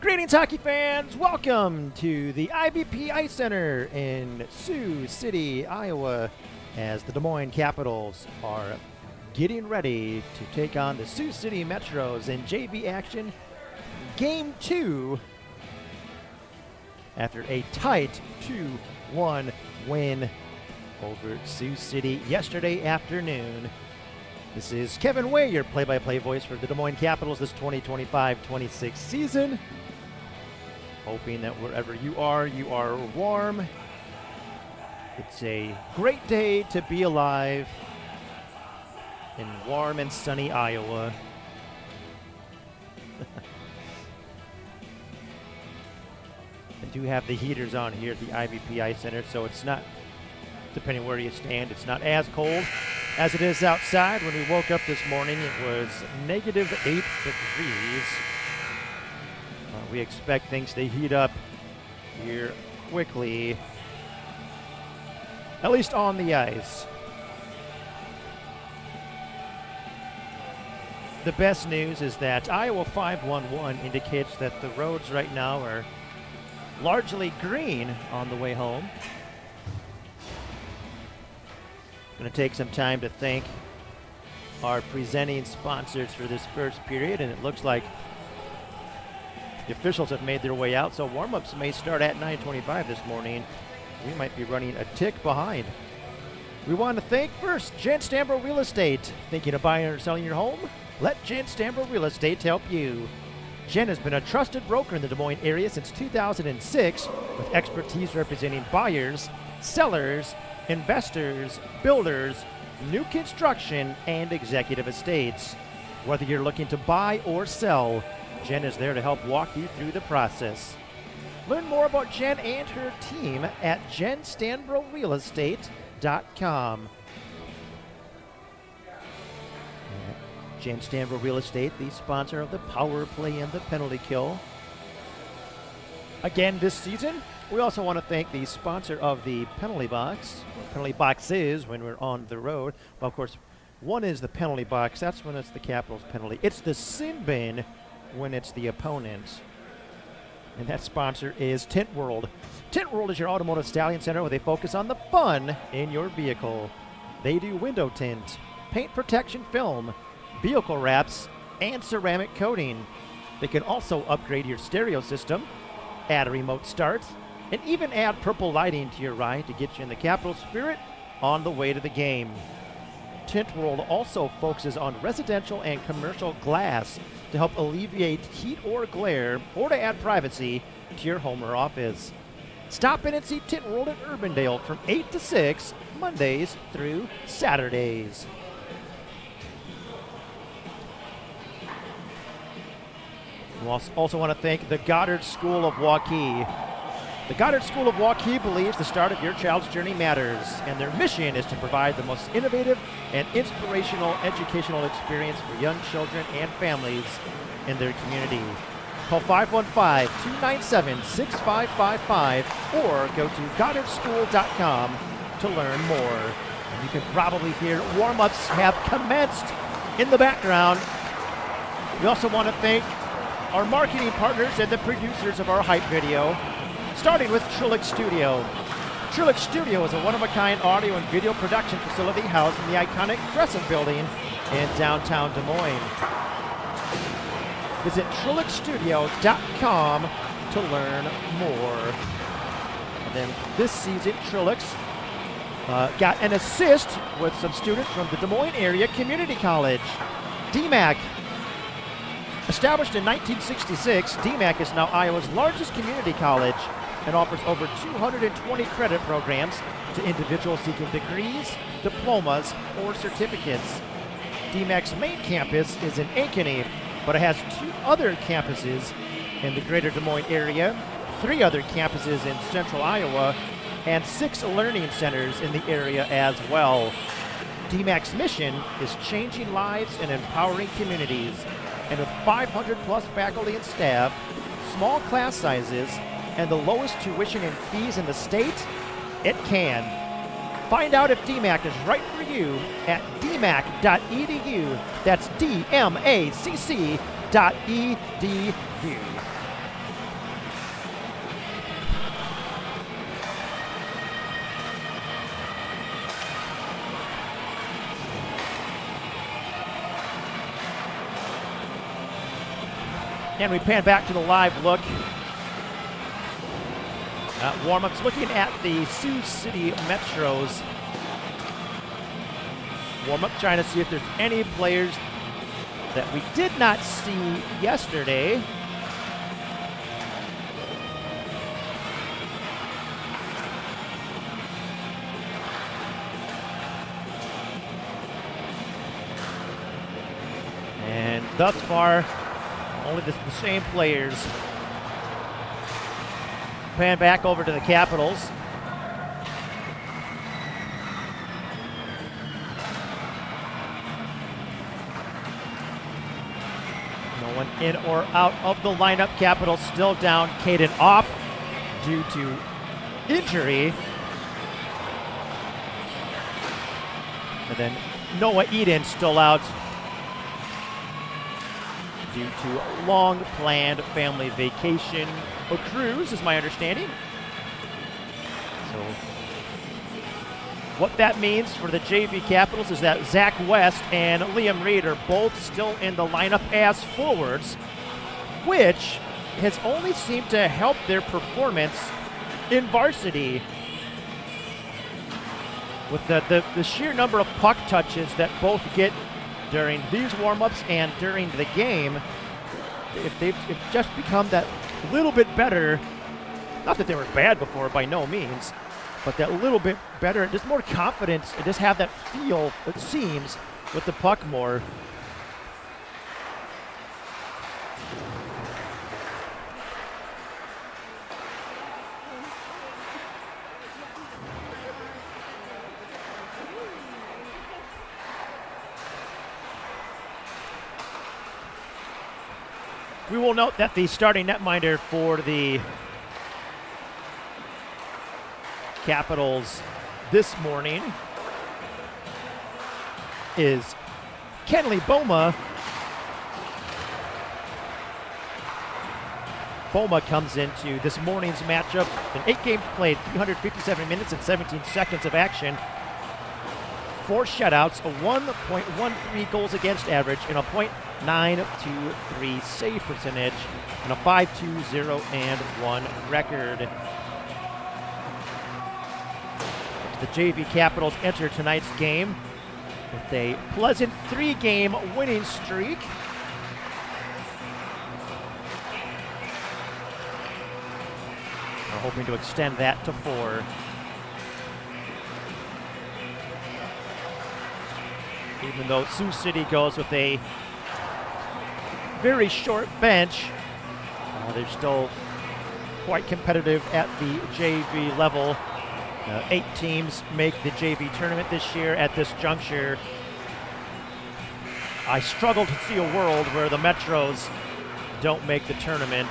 Greetings, hockey fans! Welcome to the IBP Ice Center in Sioux City, Iowa, as the Des Moines Capitals are getting ready to take on the Sioux City Metros in JV action. Game 2 after a tight 2-1 win over Sioux City yesterday afternoon. This is Kevin Way, your play-by-play voice for the Des Moines Capitals this 2025-26 season. Hoping that wherever you are warm. It's a great day to be alive in warm and sunny Iowa. I do have the heaters on here at the IBP Ice Center, so it's not, depending where you stand, it's not as cold as it is outside. When we woke up this morning, it was -8 degrees. We expect things to heat up here quickly, at least on the ice. The best news is that Iowa 511 indicates that the roads right now are largely green on the way home. Going to take some time to thank our presenting sponsors for this first period, and it looks like the officials have made their way out, so warm-ups may start at 9:25 this morning. We might be running a tick behind. We want to thank first Jen Stambro Real Estate. Thinking of buying or selling your home? Let Jen Stambro Real Estate help you. Jen has been a trusted broker in the Des Moines area since 2006 with expertise representing buyers, sellers, investors, builders, new construction, and executive estates. Whether you're looking to buy or sell, Jen is there to help walk you through the process. Learn more about Jen and her team at jenstanbrorealestate.com. Jen Stambro Real Estate, the sponsor of the power play and the penalty kill. Again this season, we also want to thank the sponsor of the penalty box, or penalty boxes when we're on the road. Well, of course, one is the penalty box. That's when it's the Capitals penalty. It's the sin bin when it's the opponent. And that sponsor is Tint World. Tint World is your automotive styling center where they focus on the fun in your vehicle. They do window tint, paint protection film, vehicle wraps, and ceramic coating. They can also upgrade your stereo system, add a remote start, and even add purple lighting to your ride to get you in the Capital spirit on the way to the game. Tint World also focuses on residential and commercial glass to help alleviate heat or glare, or to add privacy to your home or office. Stop in and see Tint World at Urbandale from 8 to 6, Mondays through Saturdays. We also want to thank the Goddard School of Waukee. The Goddard School of Waukee believes the start of your child's journey matters, and their mission is to provide the most innovative and inspirational educational experience for young children and families in their community. Call 515-297-6555 or go to goddardschool.com to learn more. And you can probably hear warm-ups have commenced in the background. We also want to thank our marketing partners and the producers of our hype video, starting with Trillick Studio. Trillick Studio is a one-of-a-kind audio and video production facility housed in the iconic Crescent Building in downtown Des Moines. Visit trillickstudio.com to learn more. And then this season, Trillick's got an assist with some students from the Des Moines Area Community College. DMAC. Established in 1966, DMAC is now Iowa's largest community college and offers over 220 credit programs to individuals seeking degrees, diplomas, or certificates. DMAC's main campus is in Ankeny, but it has 2 other campuses in the greater Des Moines area, 3 other campuses in central Iowa, and 6 learning centers in the area as well. DMAC's mission is changing lives and empowering communities. And with 500 plus faculty and staff, small class sizes, and the lowest tuition and fees in the state, it can. Find out if DMAC is right for you at dmac.edu. That's DMACC.edu. And we pan back to the live look at warm-ups, looking at the Sioux City Metros warm-up, trying to see if there's any players that we did not see yesterday. And thus far, only the same players. Pan back over to the Capitals. No one in or out of the lineup. Capitals still down Caden Opp due to injury. And then Noah Eden still out due to long-planned family vacation or cruise, is my understanding. So what that means for the JV Capitals is that Zach West and Liam Reed are both still in the lineup as forwards, which has only seemed to help their performance in varsity. With the sheer number of puck touches that both get during these warm-ups and during the game, if they've just become that little bit better, not that they were bad before by no means, but that little bit better, just more confidence, and just have that feel, it seems, with the puck more. We will note that the starting netminder for the Capitals this morning is Kenley Boma. Boma comes into this morning's matchup in 8 games played, 357 minutes and 17 seconds of action, 4 shutouts, a 1.13 goals against average, and a .923 save percentage, and a 5-2-0-1 record. The JV Capitals enter tonight's game with a pleasant 3-game winning streak. We're hoping to extend that to 4. Even though Sioux City goes with a very short bench, they're still quite competitive at the JV level. 8 teams make the JV tournament this year. At this juncture, I struggle to see a world where the Metros don't make the tournament.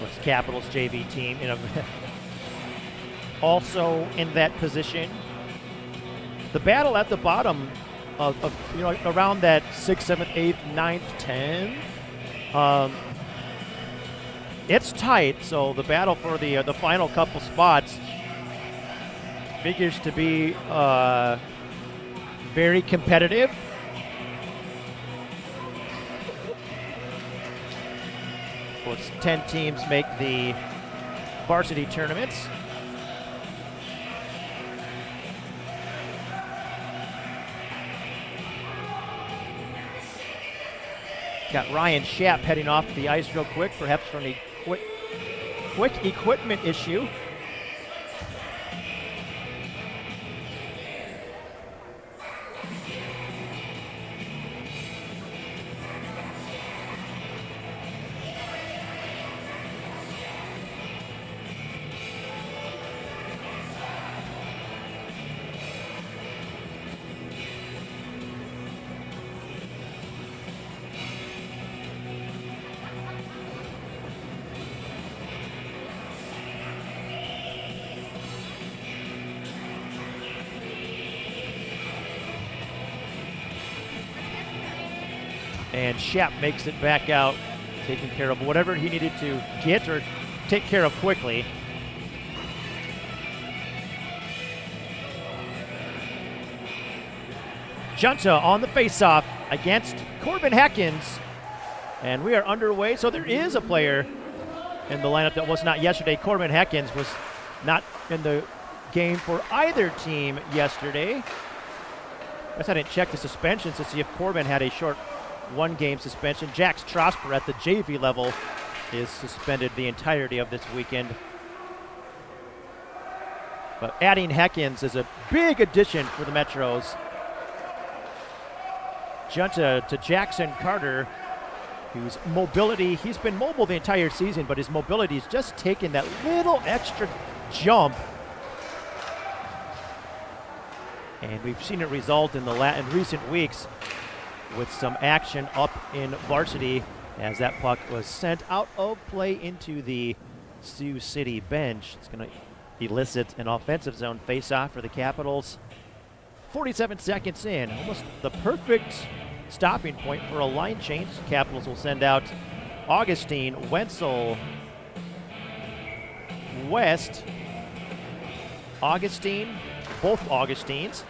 It's Capitals JV team also in that position. The battle at the bottom of around that 6th, 7th, 8th, 9th, 10th, it's tight. So the battle for the final couple spots figures to be very competitive. Of course, 10 teams make the varsity tournaments. Got Ryan Schapp heading off the ice real quick, perhaps from a quick equipment issue. And Schapp makes it back out, taking care of whatever he needed to get or take care of quickly. Junta on the faceoff against Corbin Heckins. And we are underway. So there is a player in the lineup that was not yesterday. Corbin Heckins was not in the game for either team yesterday. I guess I didn't check the suspensions to see if Corbin had a short one-game suspension. Jax Trosper at the JV level is suspended the entirety of this weekend. But adding Heckins is a big addition for the Metros. Junta to Jackson Carter, whose mobility, he's been mobile the entire season, but his mobility is just taking that little extra jump. And we've seen it result in in recent weeks with some action up in varsity as that puck was sent out of play into the Sioux City bench. It's going to elicit an offensive zone faceoff for the Capitals. 47 seconds in, almost the perfect stopping point for a line change. Capitals will send out Augustine, Wenzel, West, Augustine, both Augustines,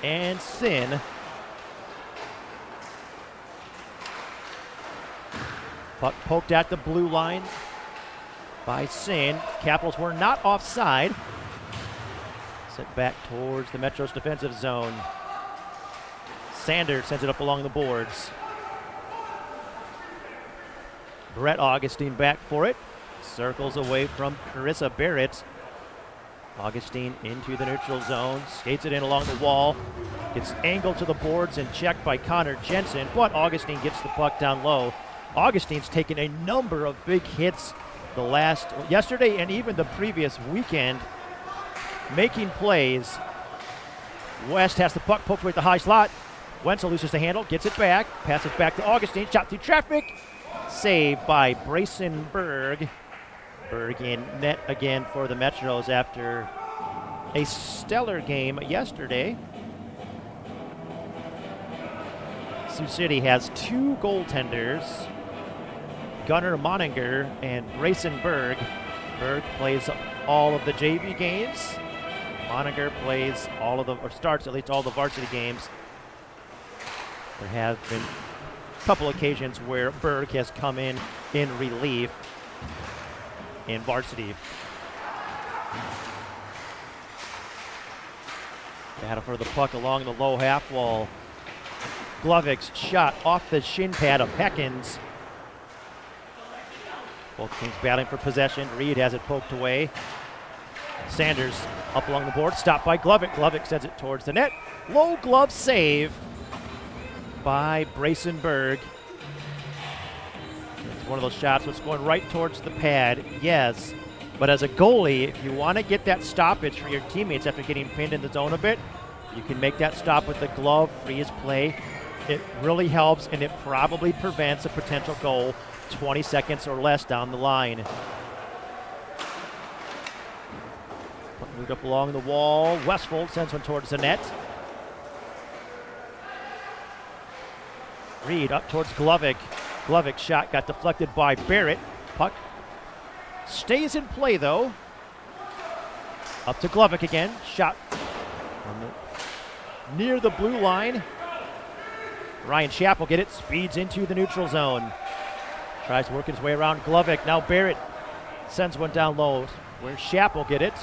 and Sin. Puck poked at the blue line by Sin. Capitals were not offside. Sent back towards the Metros defensive zone. Sanders sends it up along the boards. Brett Augustine back for it. Circles away from Carissa Barrett. Augustine into the neutral zone. Skates it in along the wall. Gets angled to the boards and checked by Connor Jensen, but Augustine gets the puck down low. Augustine's taken a number of big hits yesterday and even the previous weekend, making plays. West has the puck poked away at the high slot. Wenzel loses the handle, gets it back, passes back to Augustine, shot through traffic. Saved by Brayson Berg. Berg in net again for the Metros after a stellar game yesterday. Sioux City has two goaltenders, Gunnar Moninger and Brayson Berg. Berg plays all of the JV games. Moninger plays starts at least all the varsity games. There have been a couple occasions where Berg has come in relief in varsity. Battle for the puck along the low half wall. Glovik's shot off the shin pad of Heckins. Both teams battling for possession. Reed has it poked away. Sanders up along the board, stopped by Glovik. Glovik sends it towards the net. Low glove save by Brayson Berg. It's one of those shots that's going right towards the pad, yes. But as a goalie, if you want to get that stoppage for your teammates after getting pinned in the zone a bit, you can make that stop with the glove, free his play. It really helps, and it probably prevents a potential goal 20 seconds or less down the line. Moved up along the wall. Westfold sends one towards the net. Reed up towards Glovik. Glovik's shot got deflected by Barrett. Puck stays in play, though. Up to Glovik again. Shot near the blue line. Ryan Schapp will get it. Speeds into the neutral zone. Tries to work his way around Glovik. Now Barrett sends one down low where Schapp will get it.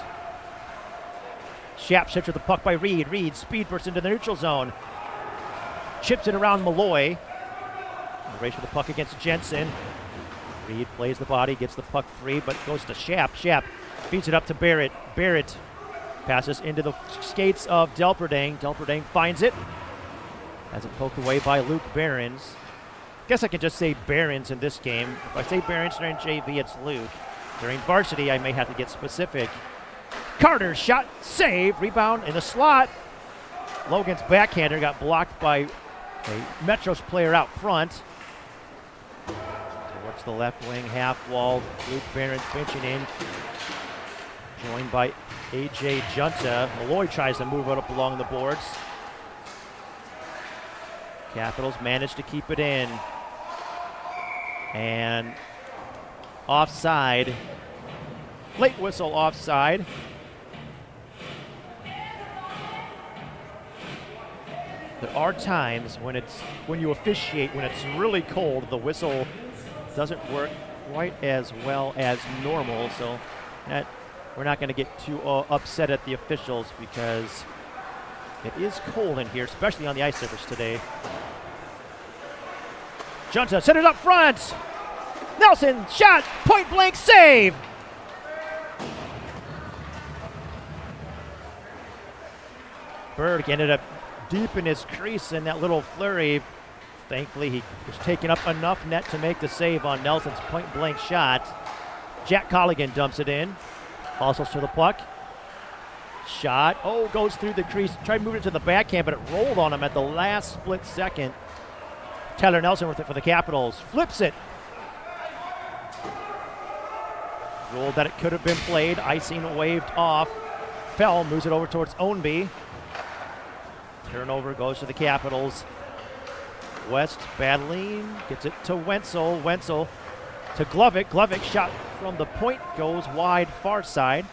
Schapp shifts with the puck by Reed. Reed speed bursts into the neutral zone. Chips it around Malloy. Race for the puck against Jensen. Reed plays the body, gets the puck free, but goes to Schapp. Schapp feeds it up to Barrett. Barrett passes into the skates of Delperdang. Delperdang finds it. Has it poked away by Luke Behrens. Guess I can just say Behrens in this game. If I say Behrens during JV, it's Luke. During varsity, I may have to get specific. Carter shot, save, rebound in the slot. Logan's backhander got blocked by a Metros player out front. Towards the left wing half wall, Luke Behrens pinching in. Joined by AJ Junta. Malloy tries to move it up along the boards. Capitals managed to keep it in. And offside late whistle offside. There are times when you officiate when it's really cold, the whistle doesn't work quite as well as normal. So that we're not going to get too upset at the officials because it is cold in here, especially on the ice surface today. Junta centered up front. Nelson shot, point blank save. Berg ended up deep in his crease in that little flurry. Thankfully, he was taking up enough net to make the save on Nelson's point blank shot. Jack Colligan dumps it in. Hustles to the puck. Shot. Oh, goes through the crease. Tried to move it to the backhand, but it rolled on him at the last split second. Tyler Nelson with it for the Capitals. Flips it. Ruled that it could have been played. Icing waved off. Fell, moves it over towards Ownby. Turnover goes to the Capitals. West battling, gets it to Wenzel. Wenzel to Glovic. Glovic shot from the point, goes wide far side.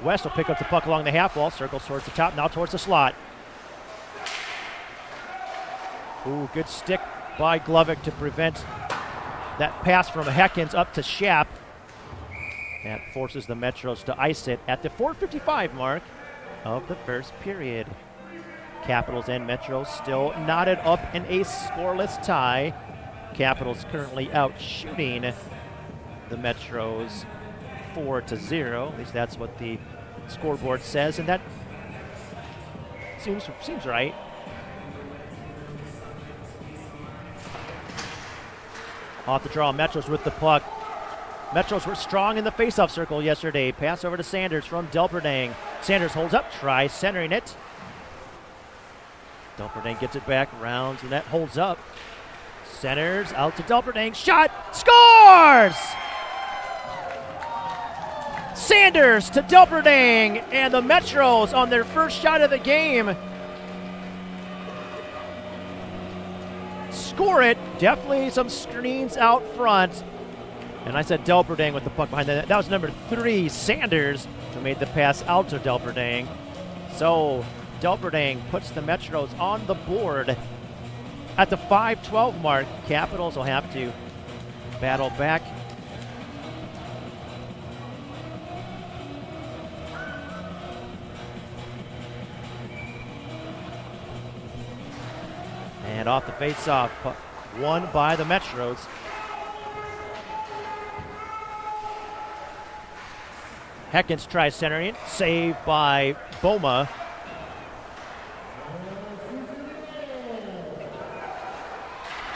West will pick up the puck along the half wall, circles towards the top, now towards the slot. Ooh, good stick by Glovic to prevent that pass from Heckens up to Schaap. That forces the Metros to ice it at the 4:55 mark of the first period. Capitals and Metros still knotted up in a scoreless tie. Capitals currently out shooting the Metros 4-0. At least that's what the scoreboard says, and that seems right. Off the draw, Metros with the puck. Metros were strong in the faceoff circle yesterday. Pass over to Sanders from Delperdang. Sanders holds up, tries centering it. Delperdang gets it back, rounds, and that holds up. Centers out to Delperdang, shot, scores! Sanders to Delperdang, and the Metros on their first shot of the game score it. Definitely some screens out front. And I said Delperdang with the puck behind that. That was number 3, Sanders, who made the pass out to Delperdang. So Delperdang puts the Metros on the board at the 5:12 mark. Capitals will have to battle back. And off the face-off, won by the Metros. Heckens tries centering, saved by Boma.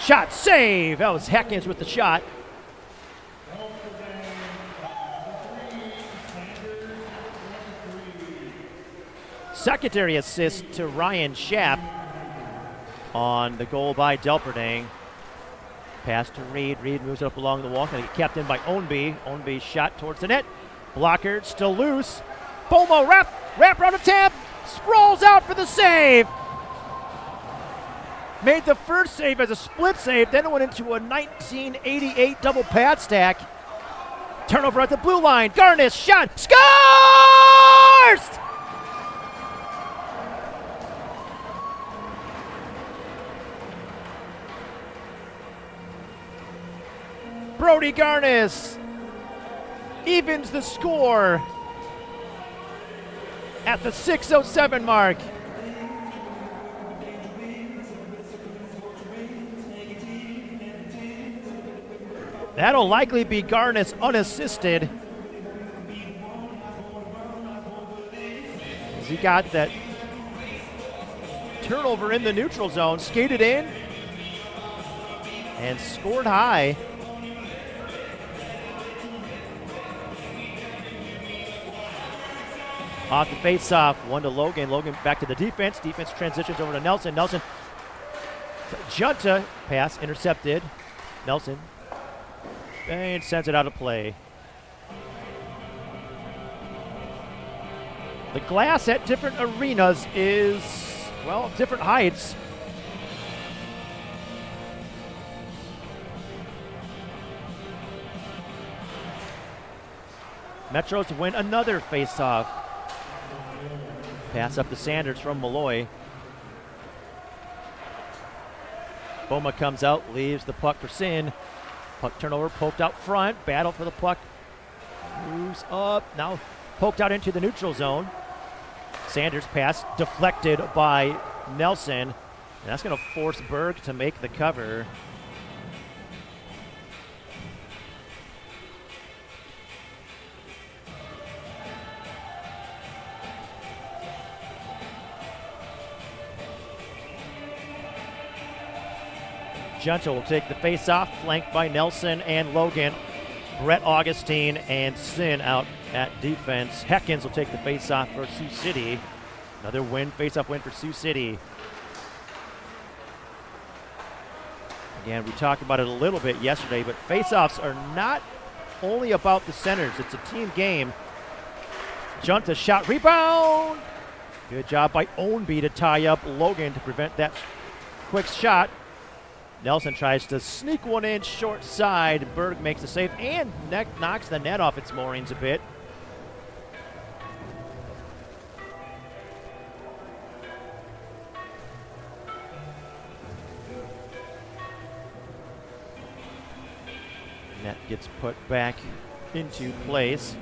Shot, save! That was Heckens with the shot. Secondary assist to Ryan Schaap on the goal by Delperdang. Pass to Reed. Reed moves it up along the wall. Going to get kept in by Ownby. Ownby shot towards the net. Blocker still loose. Boma wrap around the tab. Sprawls out for the save. Made the first save as a split save, then it went into a 1988 double pad stack. Turnover at the blue line. Garnis shot. Scores! Brody Garnis evens the score at the 6:07 mark. That'll likely be Garnis unassisted. As he got that turnover in the neutral zone, skated in, and scored high. Off the face-off, one to Logan. Logan back to the defense. Defense transitions over to Nelson. Nelson, Junta, pass intercepted. Nelson, and sends it out of play. The glass at different arenas is, well, different heights. Metros win another face-off. Pass up to Sanders from Malloy. Boma comes out, leaves the puck for Sin. Puck turnover, poked out front. Battle for the puck. Moves up. Now poked out into the neutral zone. Sanders pass deflected by Nelson. And that's going to force Berg to make the cover. Junto will take the face-off, flanked by Nelson and Logan. Brett Augustine and Sin out at defense. Heckins will take the face-off for Sioux City. Another win, face-off win for Sioux City. Again, we talked about it a little bit yesterday, but face-offs are not only about the centers. It's a team game. Junta shot, rebound! Good job by Ownby to tie up Logan to prevent that quick shot. Nelson tries to sneak one in short side. Berg makes the save and knocks the net off its moorings a bit. Net gets put back into place.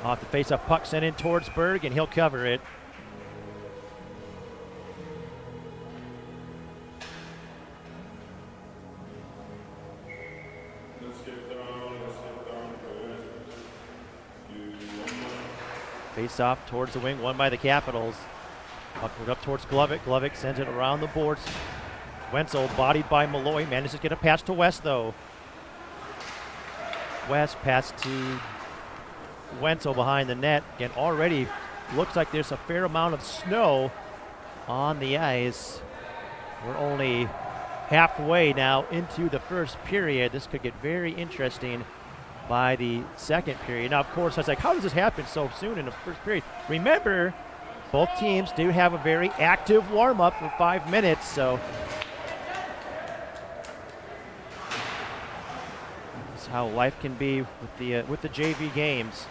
Off the face-off puck sent in towards Berg, and he'll cover it. Face-off towards the wing, won by the Capitals. Puck moved up towards Glovic. Glovic sends it around the boards. Wenzel, bodied by Malloy, manages to get a pass to West, though. West pass to Wenzel behind the net. Again, already looks like there's a fair amount of snow on the ice. We're only halfway now into the first period. This could get very interesting by the second period. Now, of course, I was like, how does this happen so soon in the first period? Remember, both teams do have a very active warm-up for 5 minutes, so that's how life can be with the JV games.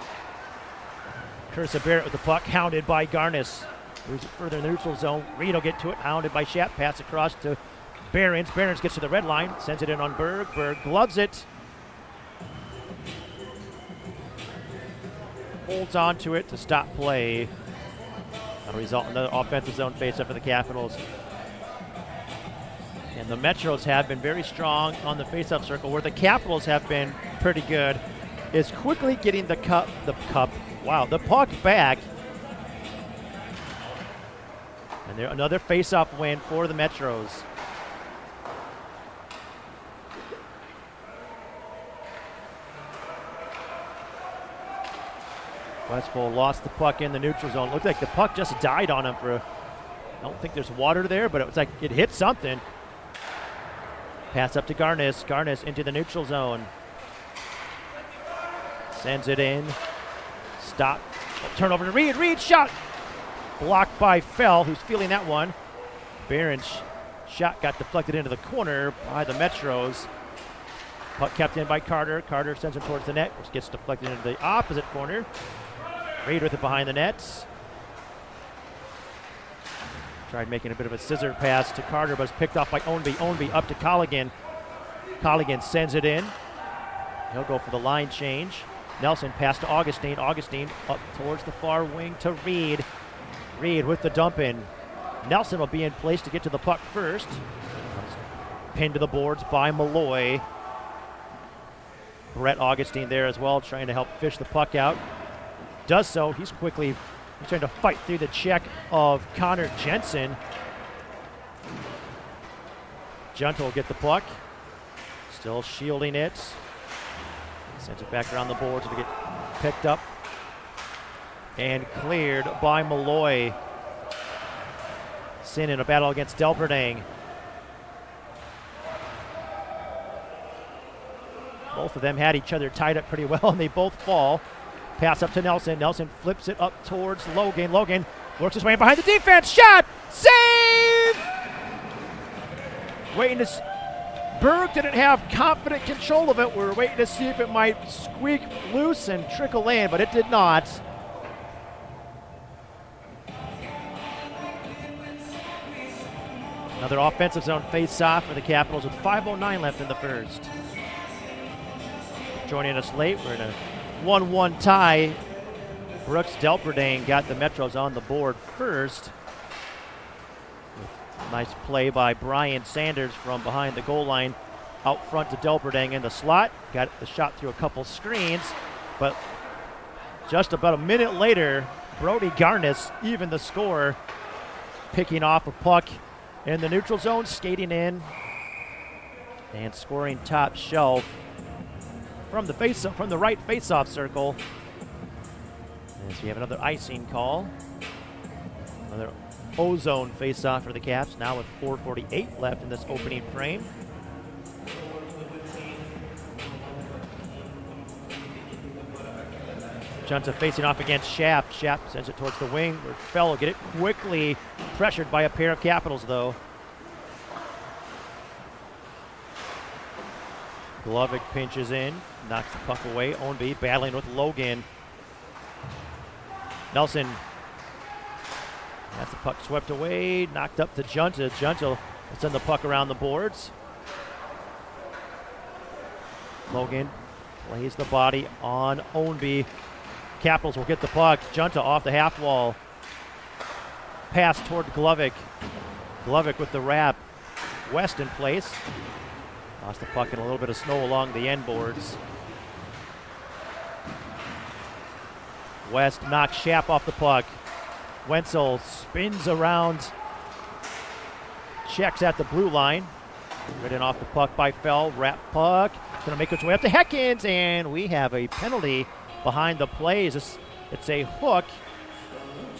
Cursa Barrett with the puck, hounded by Garnis. Moves it further in the neutral zone. Reed will get to it, hounded by Schapp. Pass across to Behrens. Behrens gets to the red line, sends it in on Berg. Berg gloves it. Holds on to it to stop play. That'll result in another offensive zone face-up for the Capitals. And the Metros have been very strong on the face-up circle, where the Capitals have been pretty good, is quickly getting the puck back. And there another face-off win for the Metros. Westfall lost the puck in the neutral zone. Looked like the puck just died on him I don't think there's water there, but it was like it hit something. Pass up to Garnis. Garnis into the neutral zone. Sends it in. Stop. Turnover to Reed. Reed shot. Blocked by Fell, who's feeling that one. Barron's shot got deflected into the corner by the Metros. Puck kept in by Carter. Carter sends it towards the net, which gets deflected into the opposite corner. Reed with it behind the net. Tried making a bit of a scissor pass to Carter, but it's picked off by Ownby. Ownby up to Colligan. Colligan sends it in. He'll go for the line change. Nelson pass to Augustine. Augustine up towards the far wing to Reed. Reed with the dump in. Nelson will be in place to get to the puck first. Pinned to the boards by Malloy. Brett Augustine there as well, trying to help fish the puck out. Does so. He's trying to fight through the check of Connor Jensen. Junto will get the puck. Still shielding it. Sends it back around the boards to get picked up and cleared by Malloy. Sin in a battle against Delperdang. Both of them had each other tied up pretty well, and they both fall. Pass up to Nelson. Nelson flips it up towards Logan. Logan works his way in behind the defense. Shot! Save! Waiting to... Berg didn't have confident control of it. We were waiting to see if it might squeak loose and trickle in, but it did not. Another offensive zone face-off for the Capitals with 5:09 left in the first. Joining us late, we're in a 1-1 tie. Brooks Delperdane got the Metros on the board first. Nice play by Brian Sanders from behind the goal line out front to Delperdane in the slot. Got the shot through a couple screens, but just about a minute later, Brody Garnis evened the score, picking off a puck in the neutral zone, skating in and scoring top shelf from the right face-off circle. As we have another icing call. Another ozone face-off for the Caps, now with 4:48 left in this opening frame. Junta facing off against Schaap. Schaap sends it towards the wing where Fell will get it quickly pressured by a pair of Capitals, though. Glovic pinches in, knocks the puck away. Ownby battling with Logan. Nelson. That's the puck swept away, knocked up to Junta. Junta will send the puck around the boards. Logan plays the body on Ownby. Capitals will get the puck. Junta off the half wall. Pass toward Glovic. Glovic with the wrap. West in place. Lost the puck in a little bit of snow along the end boards. West knocks Schaap off the puck. Wenzel spins around. Checks at the blue line. Ridden off the puck by Fell. Wrap puck. Going to make its way up to Heckins, and we have a penalty behind the plays. It's a hook,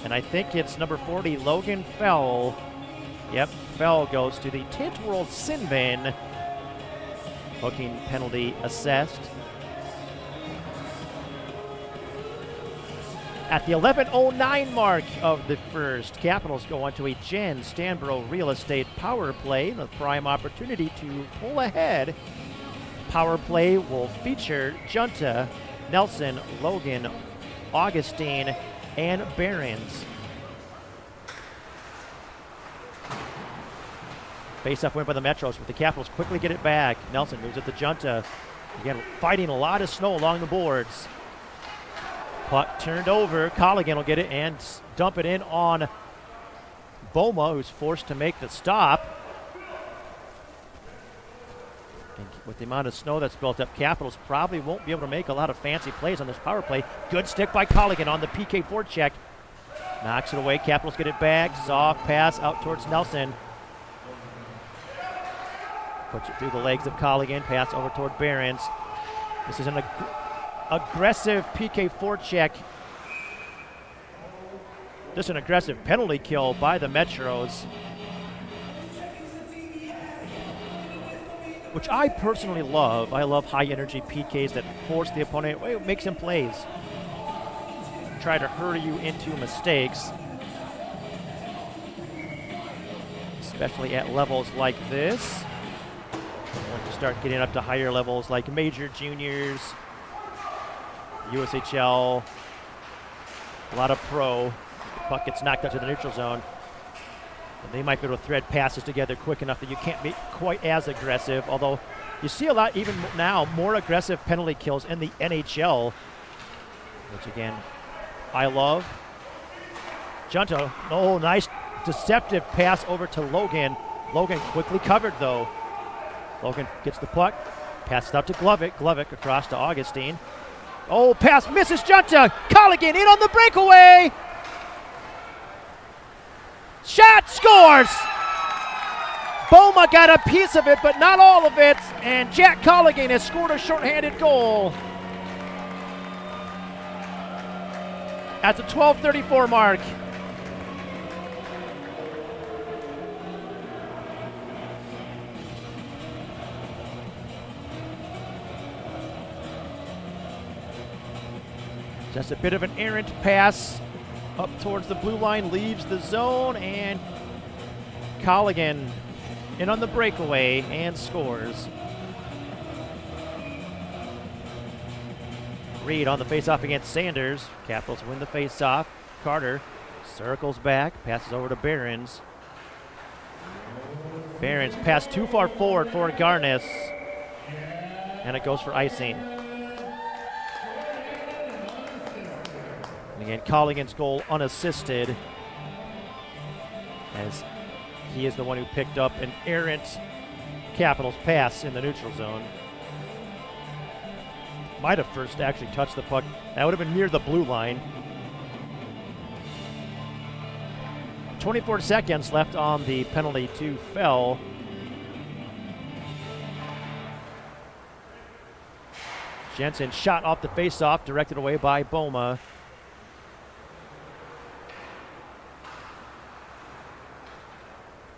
and I think it's number 40, Logan Fell. Yep, Fell goes to the Tint World sin bin. Hooking penalty assessed. At the 11:09 mark of the first, Capitals go on to a Jen Stanbro Real Estate power play, the prime opportunity to pull ahead. Power play will feature Junta, Nelson, Logan, Augustine, and Behrens. Face-off win by the Metros, but the Capitals quickly get it back. Nelson moves it to Junta. Again, fighting a lot of snow along the boards. Puck turned over. Colligan will get it and dump it in on Boma, who's forced to make the stop. And with the amount of snow that's built up, Capitals probably won't be able to make a lot of fancy plays on this power play. Good stick by Colligan on the PK forecheck. Knocks it away. Capitals get it back. Soft pass out towards Nelson. Puts it through the legs of Colligan. Pass over toward Behrens. This is an aggressive PK forecheck. Just an aggressive penalty kill by the Metros, which I personally love. I love high-energy PKs that force the opponent, make some plays, try to hurry you into mistakes, especially at levels like this. Once you start getting up to higher levels like major, juniors, USHL, a lot of pro. The puck gets knocked out to the neutral zone. And they might be able to thread passes together quick enough that you can't be quite as aggressive, although you see a lot, even now, more aggressive penalty kills in the NHL, which again, I love. Junta, oh, nice deceptive pass over to Logan. Logan quickly covered, though. Logan gets the puck, passes out to Glovic. Glovic across to Augustine. Oh, pass misses Junta. Colligan in on the breakaway. Shot, scores! Boma got a piece of it, but not all of it. And Jack Colligan has scored a shorthanded goal at the 12:34 mark. Just a bit of an errant pass up towards the blue line, leaves the zone, and Colligan in on the breakaway and scores. Reed on the faceoff against Sanders. Capitals win the faceoff. Carter circles back, passes over to Behrens. Behrens passed too far forward for Garnes, and it goes for icing. And again, Colligan's goal unassisted, as he is the one who picked up an errant Capitals pass in the neutral zone. Might have first actually touched the puck. That would have been near the blue line. 24 seconds left on the penalty to Fell. Jensen shot off the faceoff, directed away by Boma.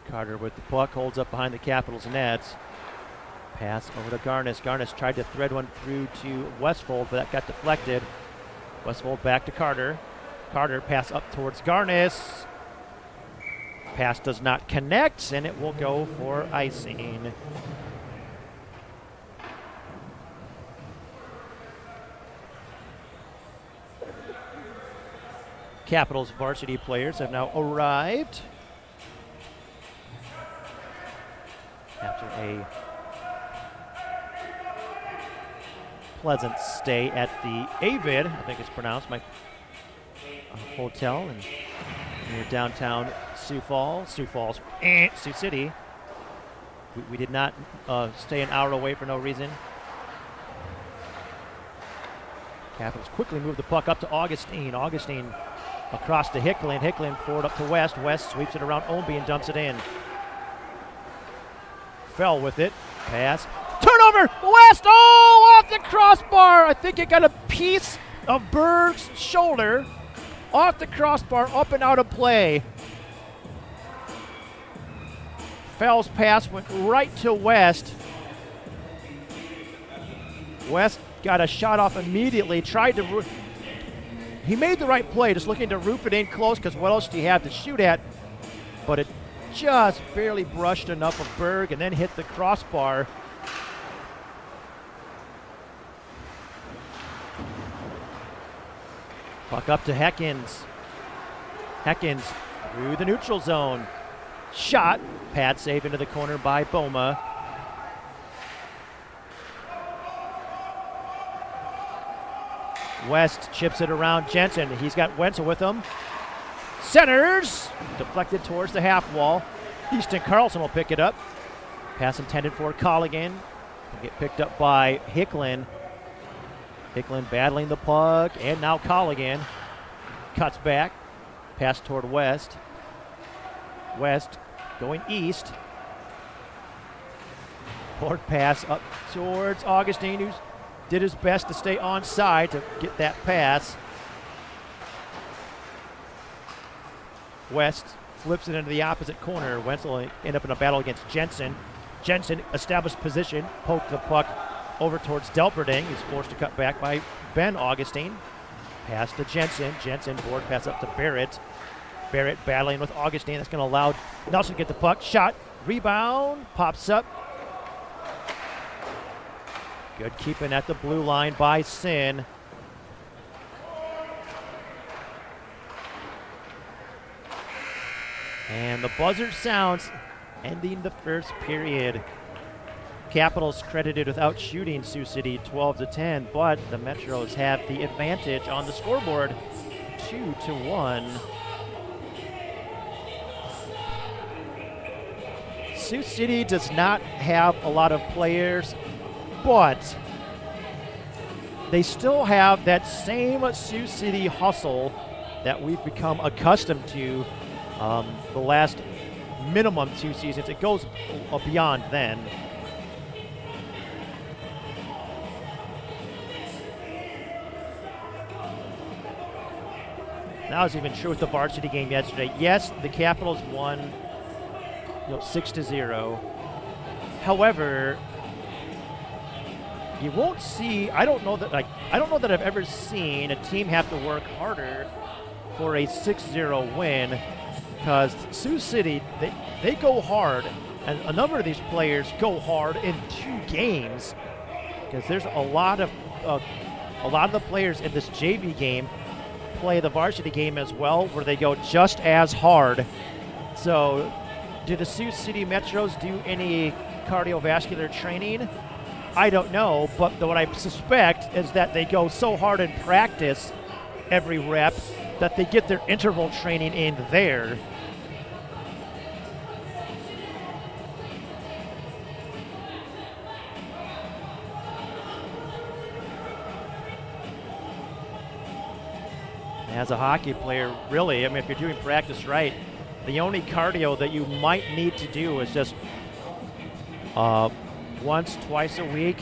Carter with the puck, holds up behind the Capitals' nets. Pass over to Garnes. Garnes tried to thread one through to Westfold, but that got deflected. Westfold back to Carter. Carter pass up towards Garnes. Pass does not connect, and it will go for icing. Capitals varsity players have now arrived after a pleasant stay at the Avid, I think it's pronounced, my hotel near downtown Sioux Falls, Sioux City. We did not stay an hour away for no reason. Capitals quickly move the puck up to Augustine. Augustine across to Hicklin. Hicklin forward up to West. West sweeps it around Ownby and dumps it in. Fell with it. Pass. Turnover! West! Oh, off the crossbar! I think it got a piece of Berg's shoulder off the crossbar, up and out of play. Fell's pass went right to West. West got a shot off immediately, tried to he made the right play, just looking to roof it in close, because what else do you have to shoot at? But it just barely brushed enough of Berg and then hit the crossbar. Puck up to Heckins. Heckins through the neutral zone. Shot. Pad save into the corner by Boma. West chips it around Jensen. He's got Wenzel with him. Centers. Deflected towards the half wall. Easton Carlson will pick it up. Pass intended for Colligan. Will get picked up by Hicklin. Hicklin battling the puck, and now Colligan cuts back. Pass toward West. West going east. Forward pass up towards Augustine, who did his best to stay onside to get that pass. West flips it into the opposite corner. Wenzel will end up in a battle against Jensen. Jensen established position, poked the puck over towards Delperding. He's forced to cut back by Ben Augustine. Pass to Jensen. Jensen board pass up to Barrett. Barrett battling with Augustine. That's going to allow Nelson to get the puck. Shot. Rebound. Pops up. Good keeping at the blue line by Sin. And the buzzer sounds, ending the first period. Capitals credited with outshooting Sioux City 12-10, but the Metros have the advantage on the scoreboard, 2-1. Sioux City does not have a lot of players, but they still have that same Sioux City hustle that we've become accustomed to the last minimum 2 seasons. It goes beyond then. That was even true with the varsity game yesterday. Yes, the Capitals won 6-0. However, you won't see. I don't know that I've ever seen a team have to work harder for a 6-0 win, because Sioux City, they go hard, and a number of these players go hard in 2 games, because there's a lot of the players in this JV game play the varsity game as well, where they go just as hard. So, do the Sioux City Metros do any cardiovascular training? I don't know, but what I suspect is that they go so hard in practice every rep that they get their interval training in there. As a hockey player, really, I mean, if you're doing practice right, the only cardio that you might need to do is just once, twice a week,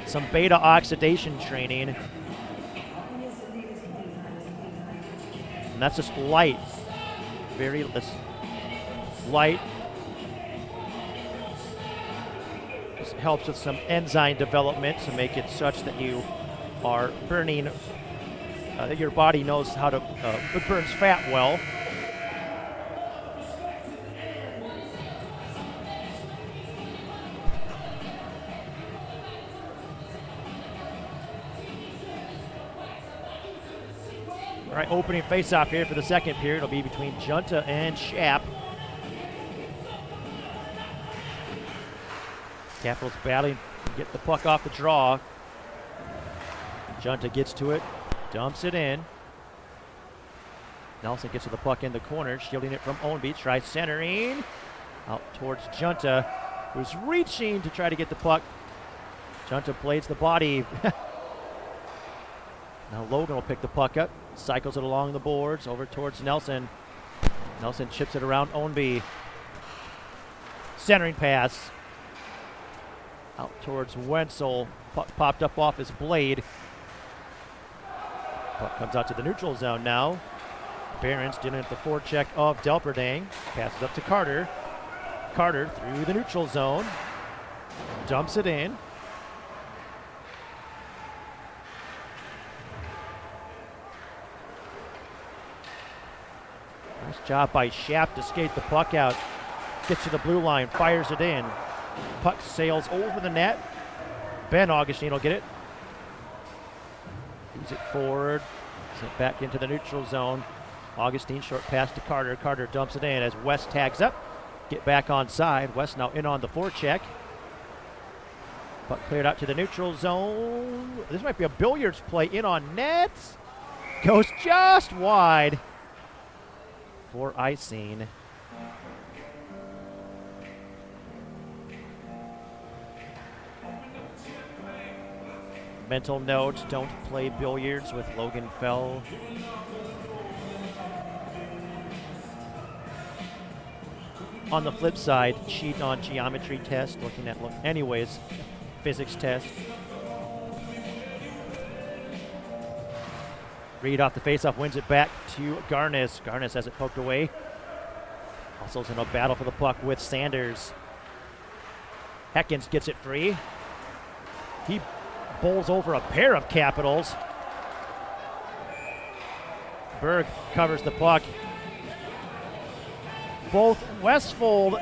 some beta oxidation training. And that's just light, very light. This helps with some enzyme development to make it such that you are burning, that your body knows how to, it burns fat well. All right, opening face-off here for the second period. It'll be between Junta and Shap. Capitals battling to get the puck off the draw. Junta gets to it, dumps it in. Nelson gets to the puck in the corner, shielding it from Ownby, tries centering. Out towards Junta, who's reaching to try to get the puck. Junta plays the body. Now Logan will pick the puck up, cycles it along the boards, over towards Nelson. Nelson chips it around Ownby. Centering pass. Out towards Wenzel. Puck popped up off his blade. Puck comes out to the neutral zone now. Barons dealing with the forecheck of Delperdang. Passes up to Carter. Carter through the neutral zone. Dumps it in. Nice job by Shap to skate the puck out. Gets to the blue line, fires it in. Puck sails over the net. Ben Augustine will get it. Moves it forward. Sent back into the neutral zone. Augustine, short pass to Carter. Carter dumps it in as West tags up. Get back on side. West now in on the forecheck. Puck cleared out to the neutral zone. This might be a billiards play in on net. Goes just wide for icing. Mental note, don't play billiards with Logan Fell. On the flip side, cheat on geometry test, anyways, physics test. Reed off the faceoff, wins it back to Garnis. Garnis has it poked away. Also in a battle for the puck with Sanders. Heckens gets it free. He bowls over a pair of Capitals. Berg covers the puck. Both Westfold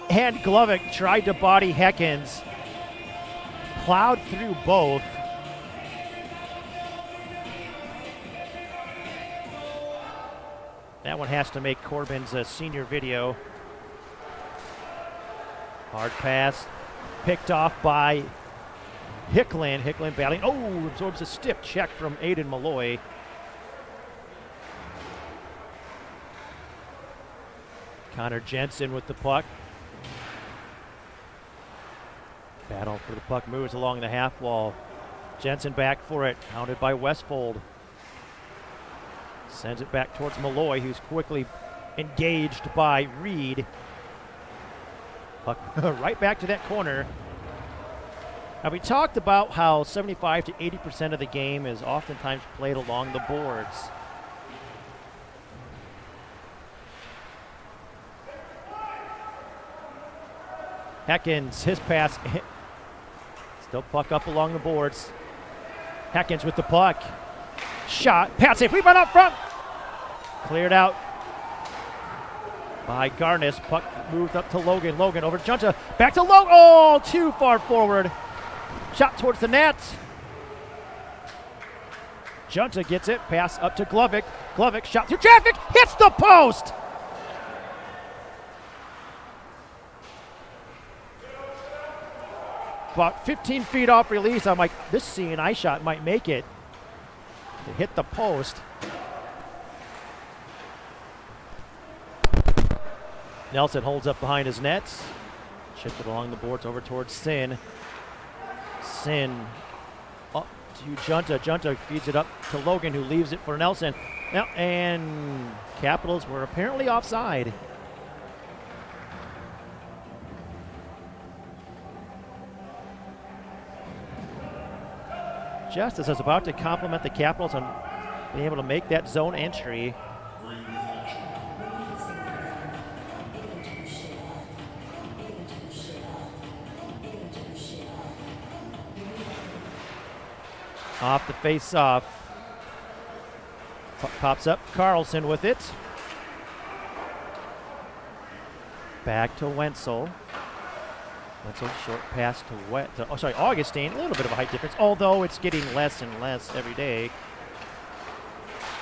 and Glovic tried to body Heckens. Plowed through both. That one has to make Corbin's senior video. Hard pass. Picked off by Hicklin. Hicklin battling. Oh, absorbs a stiff check from Aiden Malloy. Connor Jensen with the puck. Battle for the puck, moves along the half wall. Jensen back for it, hounded by Westfold. Sends it back towards Malloy, who's quickly engaged by Reed. Puck right back to that corner. Now, we talked about how 75 to 80% of the game is oftentimes played along the boards. Heckens, his pass Still puck up along the boards. Heckins with the puck. Shot. Pass safe. Rebound up front. Cleared out by Garnis. Puck moved up to Logan. Logan over to Junta. Back to Logan. Oh, too far forward. Shot towards the net. Junta gets it. Pass up to Glovic. Glovic shot through traffic. Hits the post. About 15 feet off release. I'm like, this CNI shot might make it. To hit the post. Nelson holds up behind his nets. Chipped it along the boards over towards Sin. Sin up to Junta. Junta feeds it up to Logan, who leaves it for Nelson. Now, and Capitals were apparently offside. Justice is about to compliment the Capitals on being able to make that zone entry. Off the face-off. Pops up. Carlson with it. Back to Wenzel. Wenzel short pass to Augustine. A little bit of a height difference, although it's getting less and less every day.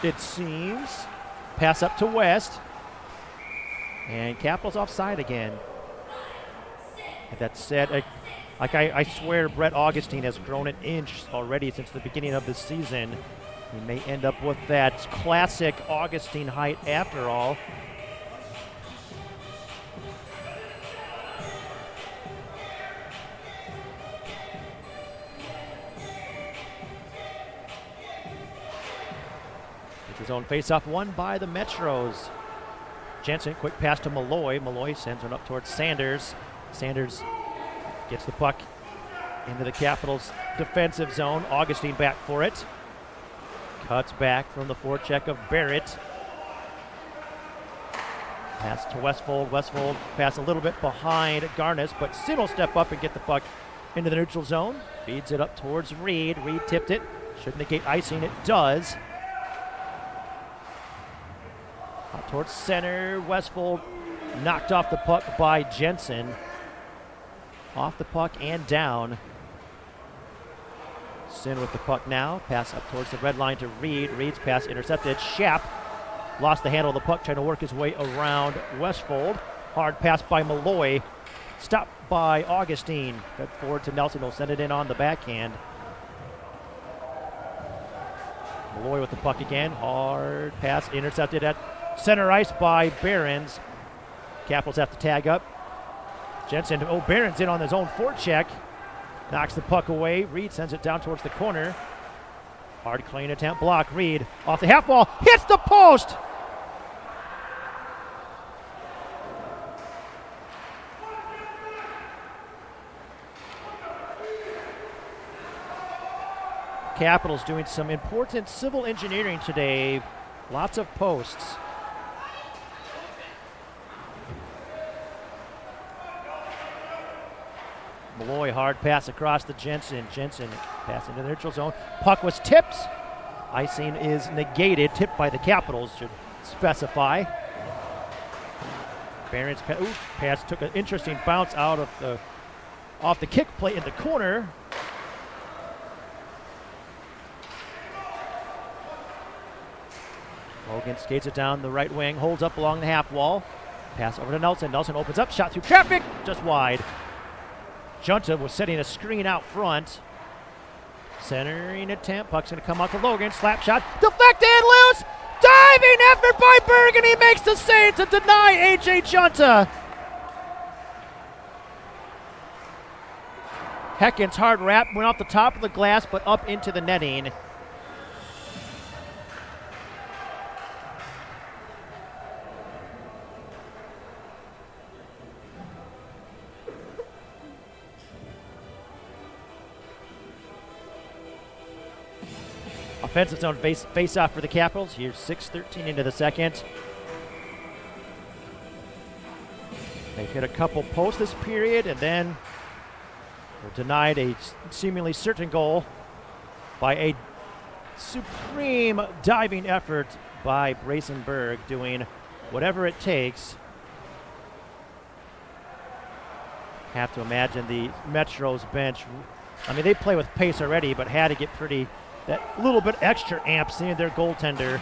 It seems. Pass up to West. And Capitals offside again. That said, I swear Brett Augustine has grown an inch already since the beginning of the season. He may end up with that classic Augustine height after all. It's his own face-off won by the Metros. Jensen, quick pass to Malloy. Malloy sends one up towards Sanders. Sanders gets the puck into the Capitals' defensive zone. Augustine back for it. Cuts back from the forecheck of Barrett. Pass to Westfold. Westfold pass a little bit behind Garnis, but Sin will step up and get the puck into the neutral zone. Feeds it up towards Reed. Reed tipped it. Should negate icing. It does. Out towards center. Westfold knocked off the puck by Jensen. Off the puck and down. Sin with the puck now. Pass up towards the red line to Reed. Reed's pass intercepted. Schaap lost the handle of the puck, trying to work his way around Westfold. Hard pass by Malloy. Stopped by Augustine. Fed forward to Nelson. He'll send it in on the backhand. Malloy with the puck again. Hard pass intercepted at center ice by Behrens. Capitals have to tag up. Jensen, Barron's in on his own forecheck. Knocks the puck away. Reed sends it down towards the corner. Hard clean attempt, block. Reed off the half wall, hits the post. Capitals doing some important civil engineering today. Lots of posts. Malloy, hard pass across to Jensen. Jensen pass into the neutral zone. Puck was tipped. Icing is negated. Tipped by the Capitals, should specify. Barron's pass took an interesting bounce out of off the kick plate in the corner. Logan skates it down the right wing, holds up along the half wall. Pass over to Nelson. Nelson opens up, shot through traffic, just wide. Junta was setting a screen out front. Centering attempt. Puck's going to come out to Logan. Slap shot. Deflected, loose. Diving effort by Bergen. He makes the save to deny A.J. Junta. Heckins' hard wrap went off the top of the glass, but up into the netting. Offensive zone face-off for the Capitals. Here's 6:13 into the second. They've hit a couple posts this period, and then Were denied a seemingly certain goal by a supreme diving effort by Brayson-Berg, doing whatever it takes. Have to imagine the Metro's bench, I mean, they play with pace already, but had to get that little bit extra amp seeing their goaltender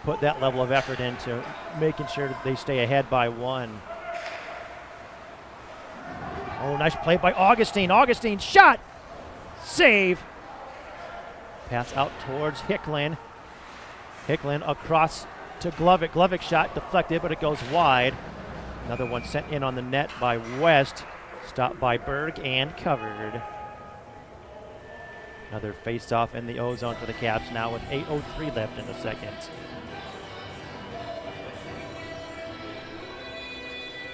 put that level of effort into making sure that they stay ahead by 1. Oh, nice play by Augustine. Augustine shot, save. Pass out towards Hicklin. Hicklin across to Glovic. Glovic shot deflected, but it goes wide. Another one sent in on the net by West. Stopped by Berg and covered. Another face-off in the O-zone for the Caps now with 8:03 left in the second.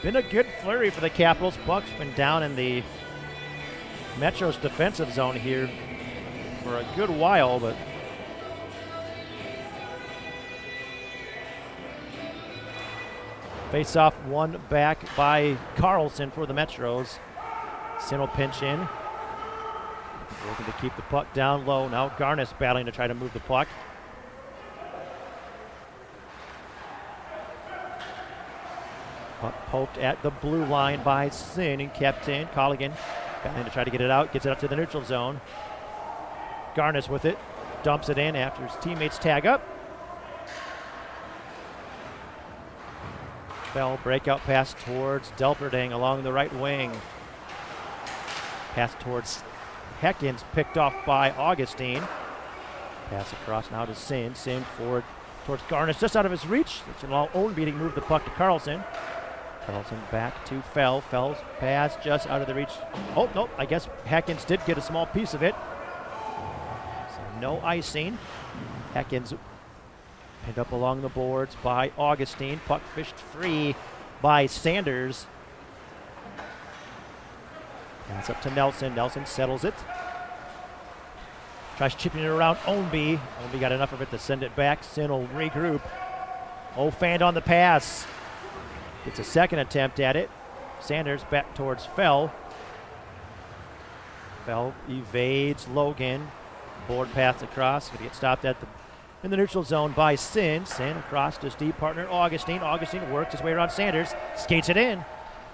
Been a good flurry for the Capitals. Puck's been down in the Metro's defensive zone here for a good while, but face-off won back by Carlson for the Metros. Sin will pinch in. Looking to keep the puck down low. Now Garnis battling to try to move the puck. Puck poked at the blue line by Sin and kept in. Colligan battling to try to get it out. Gets it up to the neutral zone. Garnis with it. Dumps it in after his teammates tag up. Fell breakout pass towards Delperding along the right wing. Pass towards Heckins, picked off by Augustine. Pass across now to Sin. Sin forward towards Garnis, just out of his reach. It's an all-own beating move the puck to Carlson. Carlson back to Fell. Fell's pass just out of the reach. Oh, nope, I guess Heckins did get a small piece of it. So no icing. Heckins pinned up along the boards by Augustine. Puck fished free by Sanders. Pass up to Nelson. Nelson settles it. Tries chipping it around Ownby. Ownby got enough of it to send it back. Sin will regroup. O'Fand on the pass. Gets a second attempt at it. Sanders back towards Fell. Fell evades Logan. Board pass across. Going to get stopped in the neutral zone by Sin. Sin across to his deep partner Augustine. Augustine works his way around Sanders. Skates it in.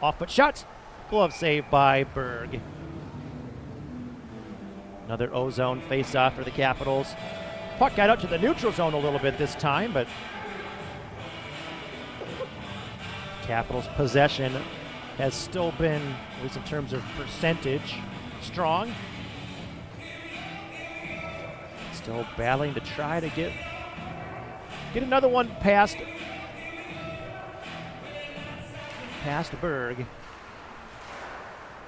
Off-foot shot. Glove save by Berg. Another O-zone face-off for the Capitals. Puck got out to the neutral zone a little bit this time, but Capitals' possession has still been, at least in terms of percentage, strong. Still battling to try to get another one past Berg.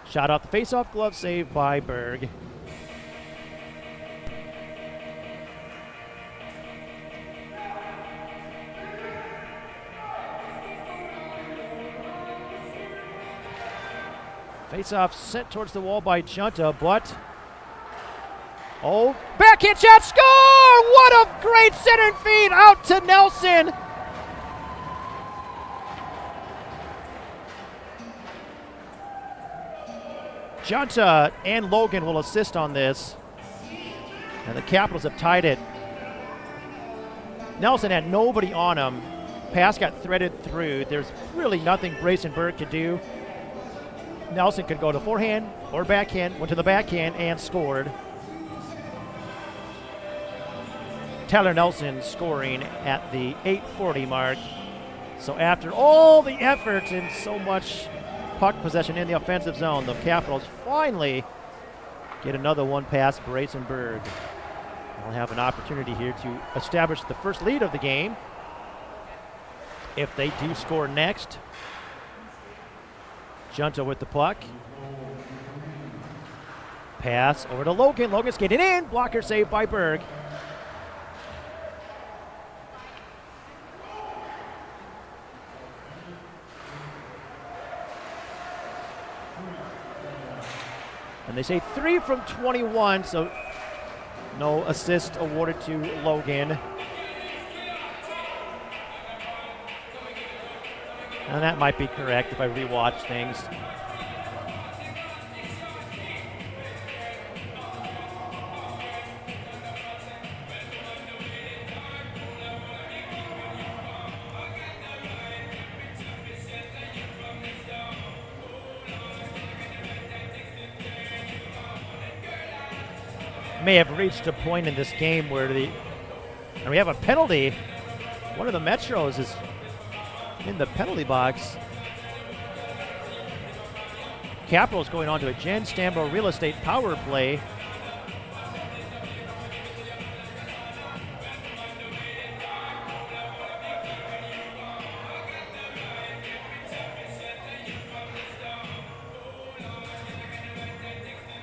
Shot off the face-off, glove save by Berg. Face-off sent towards the wall by Junta, but backhand shot, score! What a great center feed out to Nelson. Junta and Logan will assist on this, and the Capitals have tied it. Nelson had nobody on him. Pass got threaded through. There's really nothing Brayson-Berg could do. Nelson could go to forehand or backhand, went to the backhand and scored. Tyler Nelson scoring at the 8:40 mark. So after all the effort and so much puck possession in the offensive zone, the Capitals finally get another one past Brayson-Berg. They'll have an opportunity here to establish the first lead of the game. If they do score next. Junta with the puck. Pass over to Logan. Logan's getting in. Blocker saved by Berg. And they say 3 from 21, so no assist awarded to Logan. And that might be correct if I rewatch things. may have reached a point in this game where and we have a penalty. One of the Metros is in the penalty box. Capitals going on to a Jen Stambo real estate power play.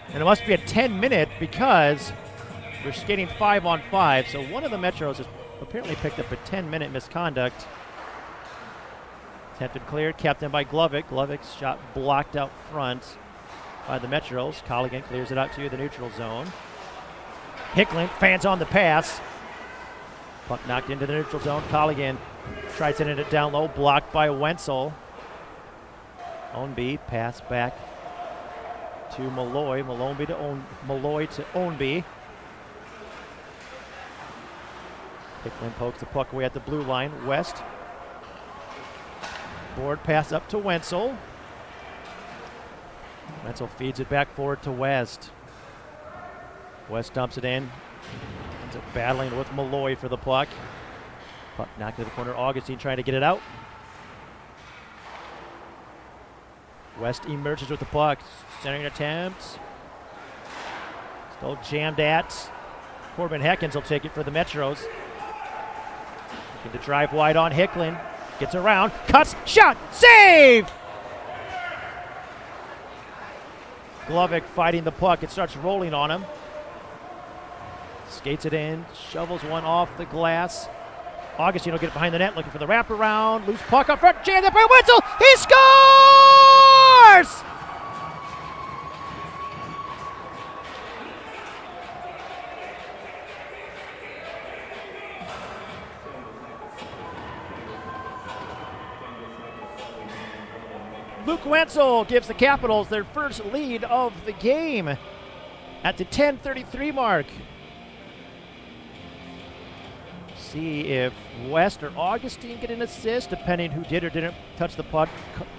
And it must be a 10-minute because we're skating 5-on-5. So one of the Metros has apparently picked up a 10-minute misconduct. Attempted cleared, kept in by Glovic. Glovic's shot blocked out front by the Metros. Colligan clears it out to the neutral zone. Hicklin fans on the pass. Puck knocked into the neutral zone. Colligan tries sending it down low, blocked by Wenzel. Ownby, pass back to Malloy. Malloy to Ownby. Hicklin pokes the puck away at the blue line. West. Board pass up to Wenzel. Wenzel feeds it back forward to West. West dumps it in. Ends up battling with Malloy for the puck. Puck knocked to the corner. Augustine trying to get it out. West emerges with the puck. Centering attempt. Still jammed at. Corbin Heckins will take it for the Metros. Looking to drive wide on Hicklin. Gets around, cuts, shot, save! Glovic fighting the puck. It starts rolling on him. Skates it in, shovels one off the glass. Augustine will get it behind the net, looking for the wraparound. Loose puck up front, jammed up by Wenzel. He scores! Luke Wenzel gives the Capitals their first lead of the game at the 10:33 mark. See if West or Augustine get an assist, depending who did or didn't touch the puck.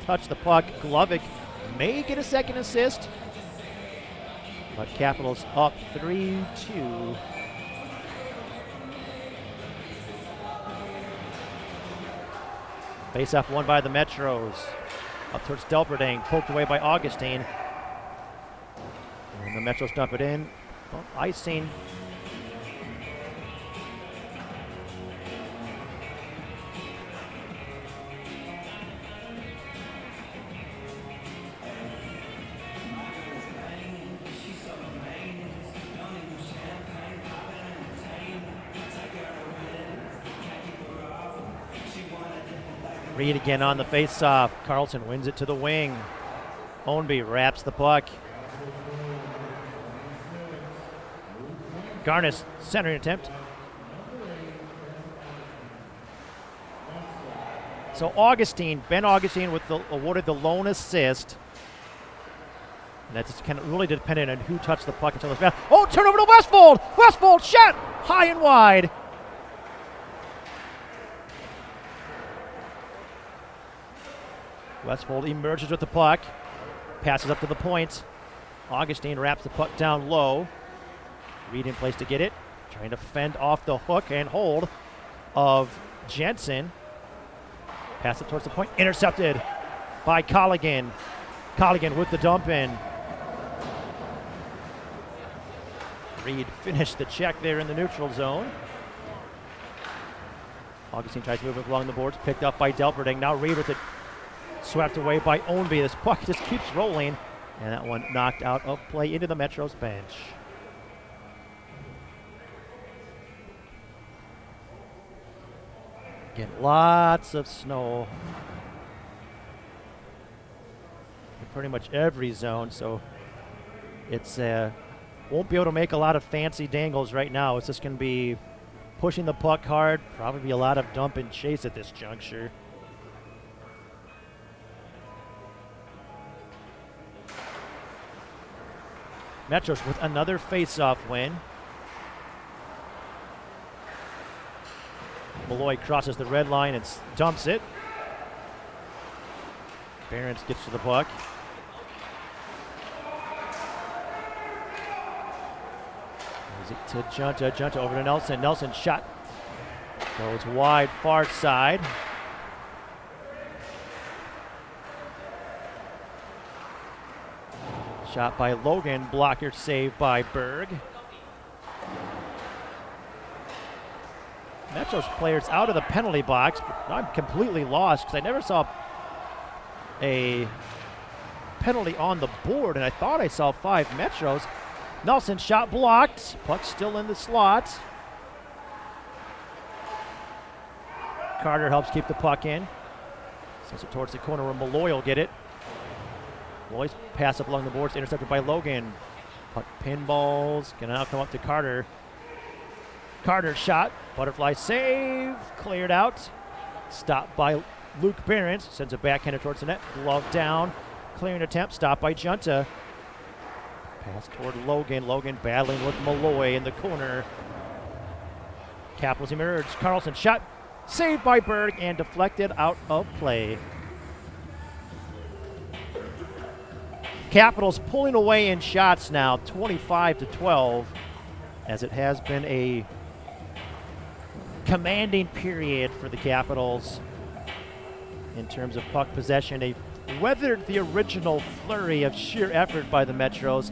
Glovic may get a second assist, but Capitals up 3-2. Face-off won by the Metros. Up towards Delperding, poked away by Augustine. And the Metros dump it in. Well, icing. Reed again on the face-off. Carlson wins it to the wing. Ownby wraps the puck. Garnis centering attempt. So Ben Augustine awarded the lone assist. And that's kind of really dependent on who touched the puck until this back. Oh, turnover to Westfold! Westfold shot high and wide. Westfold emerges with the puck, passes up to the point. Augustine wraps the puck down low. Reed in place to get it, trying to fend off the hook and hold of Jensen. Pass it towards the point, intercepted by Colligan. Colligan with the dump in. Reed finished the check there in the neutral zone. Augustine tries to move it along the boards, picked up by Delperding. Now Reed with it. Swept away by Ownby. This puck just keeps rolling. And that one knocked out of play into the Metros bench. Again, lots of snow in pretty much every zone, so it's won't be able to make a lot of fancy dangles right now. It's just going to be pushing the puck hard, probably be a lot of dump and chase at this juncture. Metros with another face-off win. Malloy crosses the red line and dumps it. Barons gets to the puck. Gives it to Junta. Junta over to Nelson. Nelson shot goes wide, far side. Shot by Logan. Blocker save by Berg. Metro's players out of the penalty box. I'm completely lost because I never saw a penalty on the board, and I thought I saw 5 Metros. Nelson shot blocked. Puck still in the slot. Carter helps keep the puck in. Sends it towards the corner where Malloy will get it. Malloy's pass up along the boards, intercepted by Logan. Puck pinballs. Gonna now come up to Carter. Carter shot. Butterfly save. Cleared out. Stopped by Luke Behrens. Sends it backhander towards the net. Glove down. Clearing attempt. Stopped by Junta. Pass toward Logan. Logan battling with Malloy in the corner. Capitals emerge. Carlson shot. Saved by Berg and deflected out of play. Capitals pulling away in shots now, 25-12, as it has been a commanding period for the Capitals in terms of puck possession. They weathered the original flurry of sheer effort by the Metros.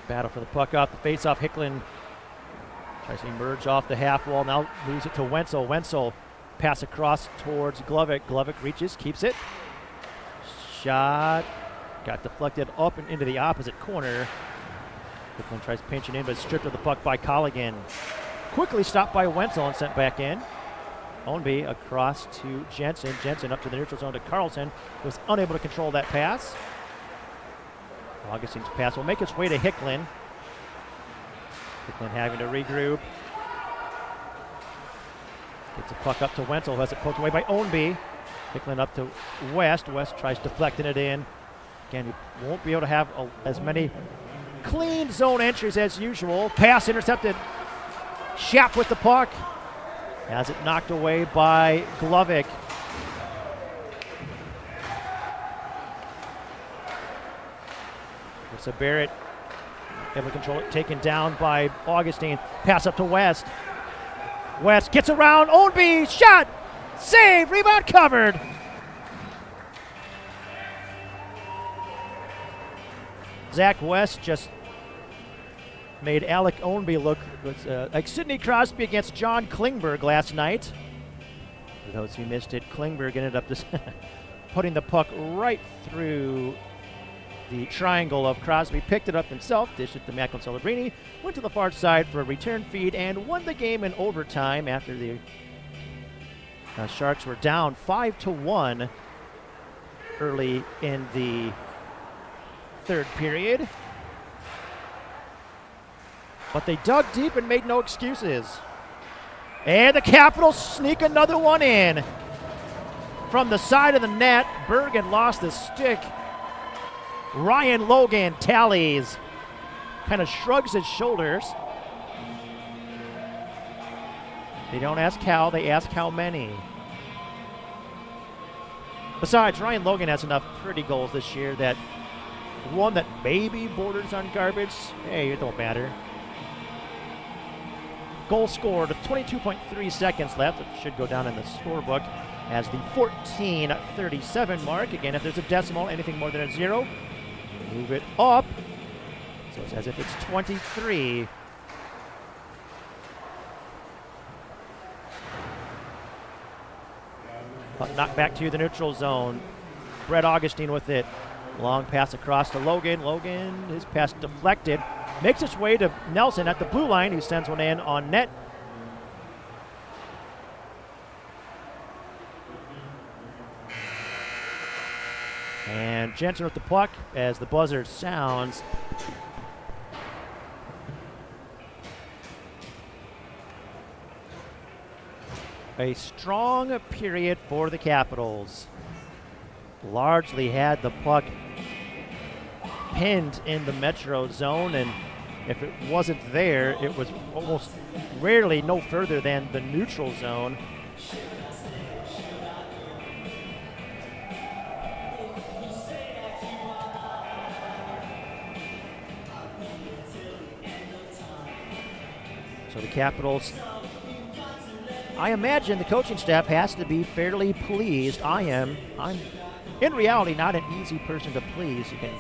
Battle for the puck off the face-off. Hicklin tries to emerge off the half wall. Now moves it to Wenzel. Wenzel pass across towards Glovic. Glovic reaches, keeps it. Shot. Got deflected up and into the opposite corner. Hicklin tries pinching in, but stripped of the puck by Colligan. Quickly stopped by Wenzel and sent back in. Ownby across to Jensen. Jensen up to the neutral zone to Carlson. Was unable to control that pass. Augustine's pass will make its way to Hicklin. Hicklin having to regroup. Gets a puck up to Wenzel, who has it poked away by Ownby. Hicklin up to West. West tries deflecting it in. Again, you won't be able to have as many clean zone entries as usual. Pass intercepted. Schaap with the puck. Has it knocked away by Glovic. So Barrett able to control it, taken down by Augustine. Pass up to West. West gets around. Ownby shot, save, rebound covered. Zach West just made Alec Ownby look like Sidney Crosby against John Klingberg last night. For those who missed it, Klingberg ended up just putting the puck right through the triangle of Crosby, picked it up himself, dished it to Macklin Celebrini, went to the far side for a return feed, and won the game in overtime after the Sharks were down 5-1 early in the third period. But they dug deep and made no excuses. And the Capitals sneak another one in. From the side of the net, Bergen lost the stick. Ryan Logan tallies, kind of shrugs his shoulders. They don't ask how, they ask how many. Besides, Ryan Logan has enough pretty goals this year that one that maybe borders on garbage, hey, it don't matter. Goal scored, 22.3 seconds left. It should go down in the scorebook as the 14:37 mark. Again, if there's a decimal, anything more than a 0, move it up. So it's as if it's 23. Knocked back to the neutral zone. Brett Augustine with it. Long pass across to Logan. Logan, his pass deflected. Makes its way to Nelson at the blue line, who sends one in on net. And Jensen with the puck as the buzzer sounds. A strong period for the Capitals. Largely had the puck pinned in the Metro zone and if it wasn't there, it was almost rarely no further than the neutral zone. So the Capitals, I imagine the coaching staff has to be fairly pleased. I'm in reality not an easy person to please. You can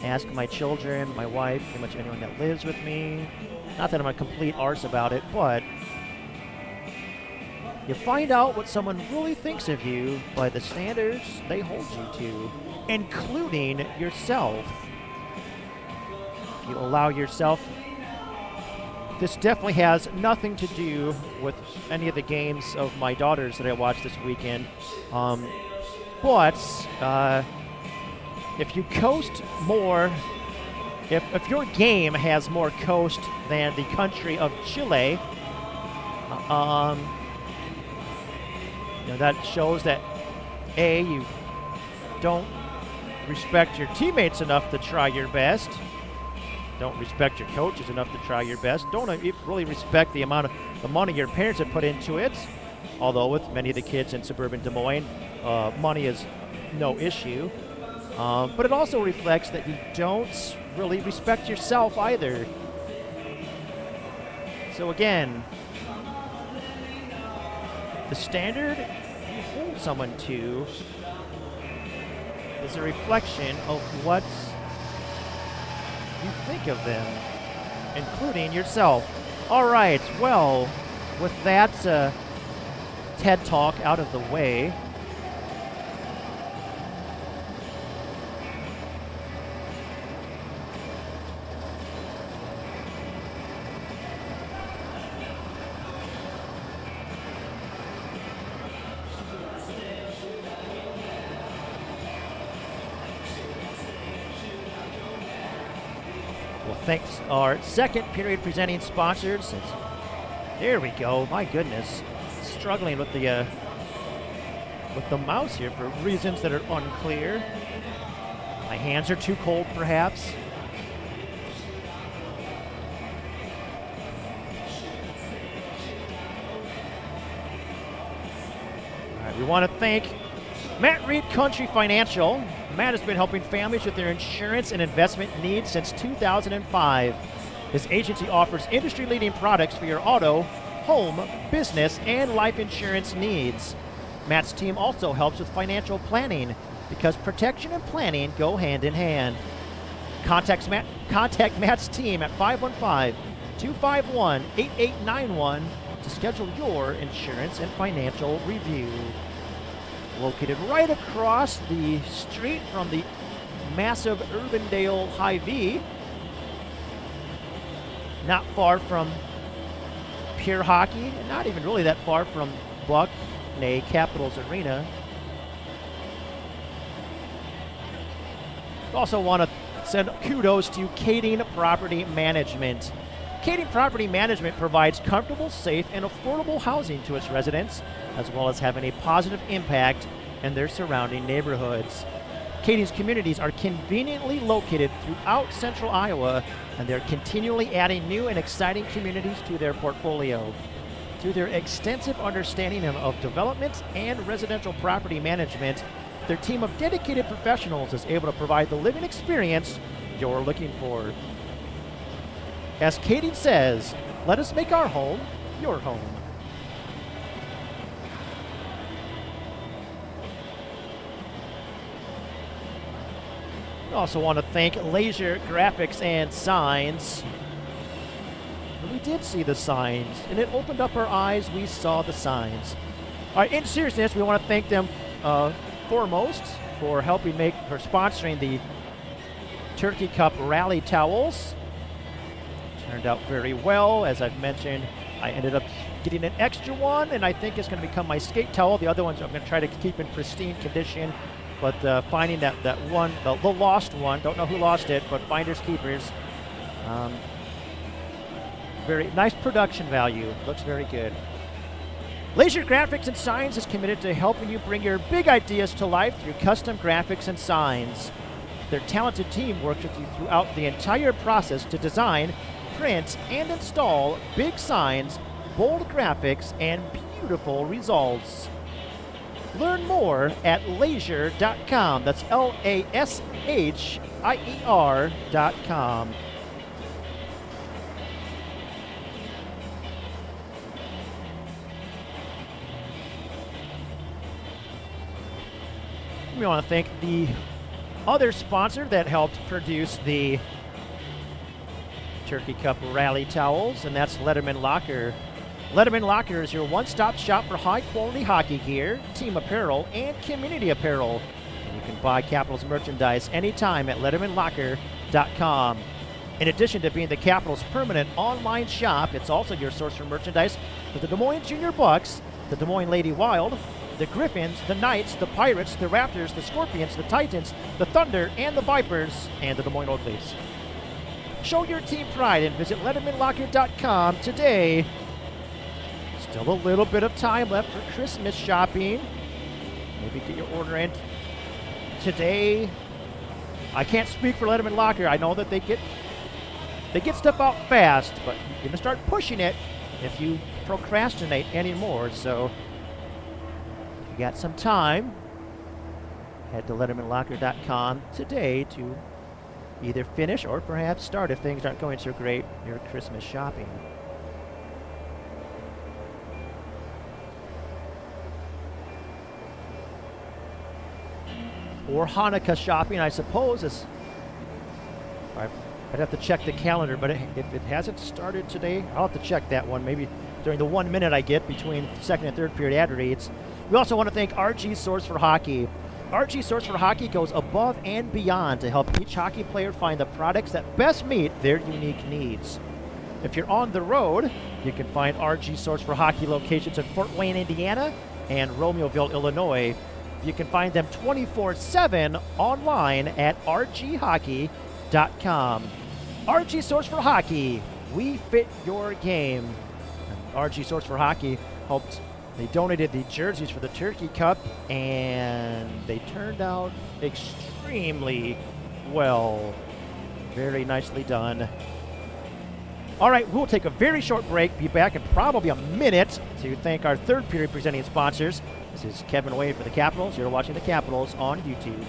ask my children, my wife, pretty much anyone that lives with me. Not that I'm a complete arse about it, but you find out what someone really thinks of you by the standards they hold you to, including yourself. If you allow yourself, this definitely has nothing to do with any of the games of my daughters that I watched this weekend. But if you coast more, if your game has more coast than the country of Chile, that shows that A, you don't respect your teammates enough to try your best, don't respect your coaches enough to try your best, don't really respect the amount of the money your parents have put into it, although with many of the kids in suburban Des Moines, money is no issue. But it also reflects that you don't really respect yourself either. So again, the standard you hold someone to is a reflection of what you think of them, including yourself. All right, well, with that TED Talk out of the way, thanks our second period presenting sponsors. There we go. My goodness, struggling with the mouse here for reasons that are unclear. My hands are too cold, perhaps. All right, we want to thank Matt Reed Country Financial. Matt has been helping families with their insurance and investment needs since 2005. His agency offers industry-leading products for your auto, home, business, and life insurance needs. Matt's team also helps with financial planning because protection and planning go hand in hand. Contact Matt's team at 515-251-8891 to schedule your insurance and financial review. Located right across the street from the massive Urbandale Hy-Vee, not far from Pure Hockey, and not even really that far from Buckney Capitals Arena. Also want to send kudos to Kading Property Management. Kading Property Management provides comfortable, safe, and affordable housing to its residents, as well as having a positive impact in their surrounding neighborhoods. Kading's communities are conveniently located throughout central Iowa, and they're continually adding new and exciting communities to their portfolio. Through their extensive understanding of development and residential property management, their team of dedicated professionals is able to provide the living experience you're looking for. As Kading says, let us make our home your home. We also want to thank Laser Graphics and Signs. We did see the signs, and it opened up our eyes. We saw the signs. All right, in seriousness, we want to thank them foremost for sponsoring the Turkey Cup Rally Towels. Turned out very well. As I've mentioned, I ended up getting an extra one, and I think it's going to become my skate towel. The other ones I'm going to try to keep in pristine condition, but finding that one, the lost one, don't know who lost it, but finders keepers. Very nice production value. Looks very good. Laser Graphics and Signs is committed to helping you bring your big ideas to life through custom graphics and signs. Their talented team works with you throughout the entire process to design print and install big signs, bold graphics, and beautiful results. Learn more at lazier.com. That's LASHIER.com. We want to thank the other sponsor that helped produce the Turkey Cup Rally towels, and that's Letterman Locker. Letterman Locker is your one-stop shop for high-quality hockey gear, team apparel, and community apparel. And you can buy Capitals merchandise anytime at LettermanLocker.com. In addition to being the Capitals' permanent online shop, it's also your source for merchandise for the Des Moines Junior Bucks, the Des Moines Lady Wild, the Griffins, the Knights, the Pirates, the Raptors, the Scorpions, the Titans, the Thunder, and the Vipers, and the Des Moines Oakleys. Show your team pride and visit LettermanLocker.com today. Still a little bit of time left for Christmas shopping. Maybe get your order in today. I can't speak for Letterman Locker. I know that they get stuff out fast, but you're going to start pushing it if you procrastinate anymore. So you got some time. Head to LettermanLocker.com today to either finish or perhaps start if things aren't going so great your Christmas shopping. Or Hanukkah shopping, I suppose. I'd have to check the calendar, but if it hasn't started today, I'll have to check that one. Maybe during the 1 minute I get between second and third period ad reads. We also want to thank RG Source for Hockey. RG Source for Hockey goes above and beyond to help each hockey player find the products that best meet their unique needs. If you're on the road, you can find RG Source for Hockey locations in Fort Wayne, Indiana, and Romeoville, Illinois. You can find them 24/7 online at rghockey.com. RG Source for Hockey, we fit your game. And RG Source for Hockey they donated the jerseys for the Turkey Cup, and they turned out extremely well. Very nicely done. All right, we'll take a very short break, be back in probably a minute to thank our third period presenting sponsors. This is Kevin Wade for the Capitals. You're watching the Capitals on YouTube.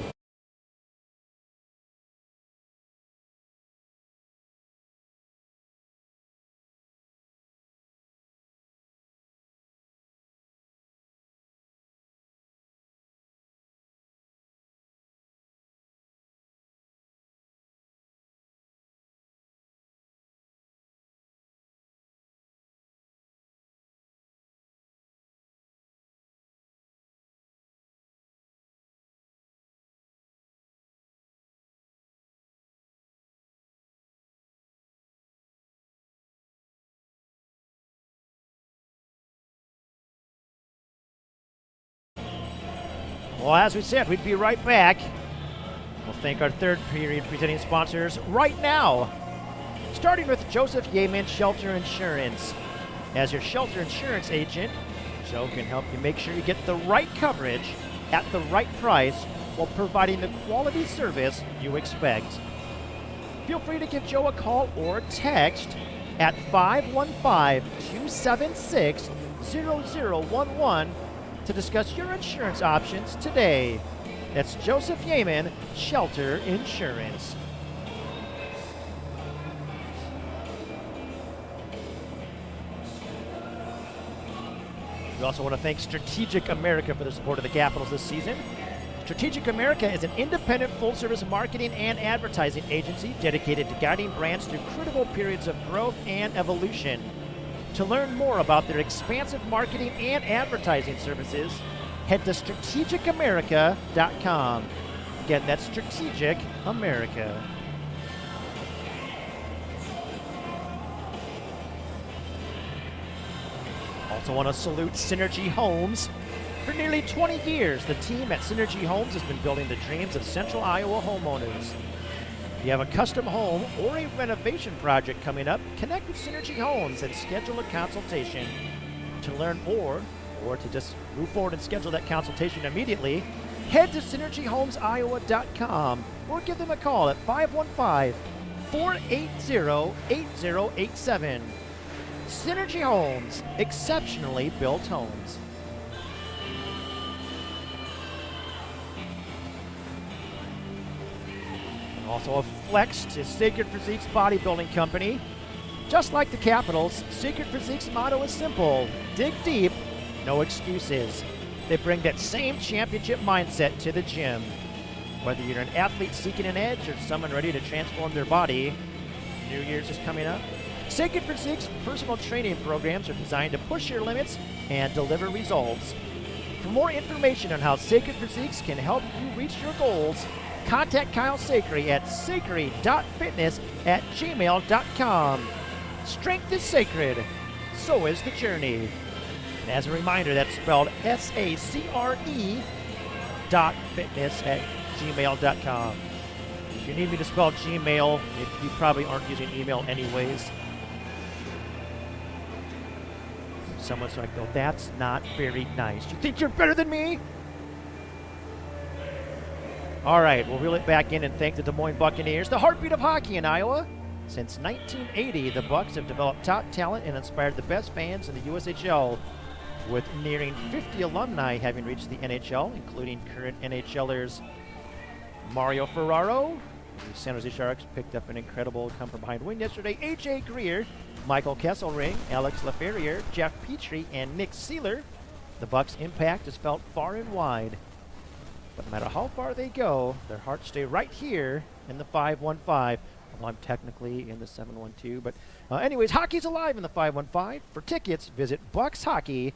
Well, as we said, we'd be right back. We'll thank our third period presenting sponsors right now. Starting with Joseph Yeaman Shelter Insurance. As your shelter insurance agent, Joe can help you make sure you get the right coverage at the right price while providing the quality service you expect. Feel free to give Joe a call or text at 515-276-0011 to discuss your insurance options today. That's Joseph Yeaman Shelter Insurance. We also want to thank Strategic America for the support of the Capitals this season. Strategic America is an independent full-service marketing and advertising agency dedicated to guiding brands through critical periods of growth and evolution. To learn more about their expansive marketing and advertising services, head to strategicamerica.com. Again, that's Strategic America. Also want to salute Synergy Homes. For nearly 20 years, the team at Synergy Homes has been building the dreams of Central Iowa homeowners. If you have a custom home or a renovation project coming up, connect with Synergy Homes and schedule a consultation. To learn more, or to just move forward and schedule that consultation immediately, head to synergyhomesiowa.com or give them a call at 480-8087. Synergy Homes, exceptionally built homes. And also a flex to Sacred Physique's bodybuilding company. Just like the Capitals, Sacred Physique's motto is simple: dig deep, no excuses. They bring that same championship mindset to the gym. Whether you're an athlete seeking an edge or someone ready to transform their body, New Year's is coming up. Sacred Physique's personal training programs are designed to push your limits and deliver results. For more information on how Sacred Physiques can help you reach your goals, contact Kyle Sacred at sacred.fitness@gmail.com. Strength is sacred, so is the journey. And as a reminder, that's spelled SACRE.fitness@gmail.com. If you need me to spell Gmail, you probably aren't using email anyways. Someone's like, oh, that's not very nice. You think you're better than me? All right, we'll reel it back in and thank the Des Moines Buccaneers, the heartbeat of hockey in Iowa. Since 1980, the Bucs have developed top talent and inspired the best fans in the USHL, with nearing 50 alumni having reached the NHL, including current NHLers Mario Ferraro. The San Jose Sharks picked up an incredible come-from-behind win yesterday. A.J. Greer, Michael Kesselring, Alex Laferriere, Jeff Petrie, and Nick Seeler. The Bucs' impact is felt far and wide. But no matter how far they go, their hearts stay right here in the 515. Well, I'm technically in the 712, but anyways, hockey's alive in the 515. For tickets, visit buckshockey.com.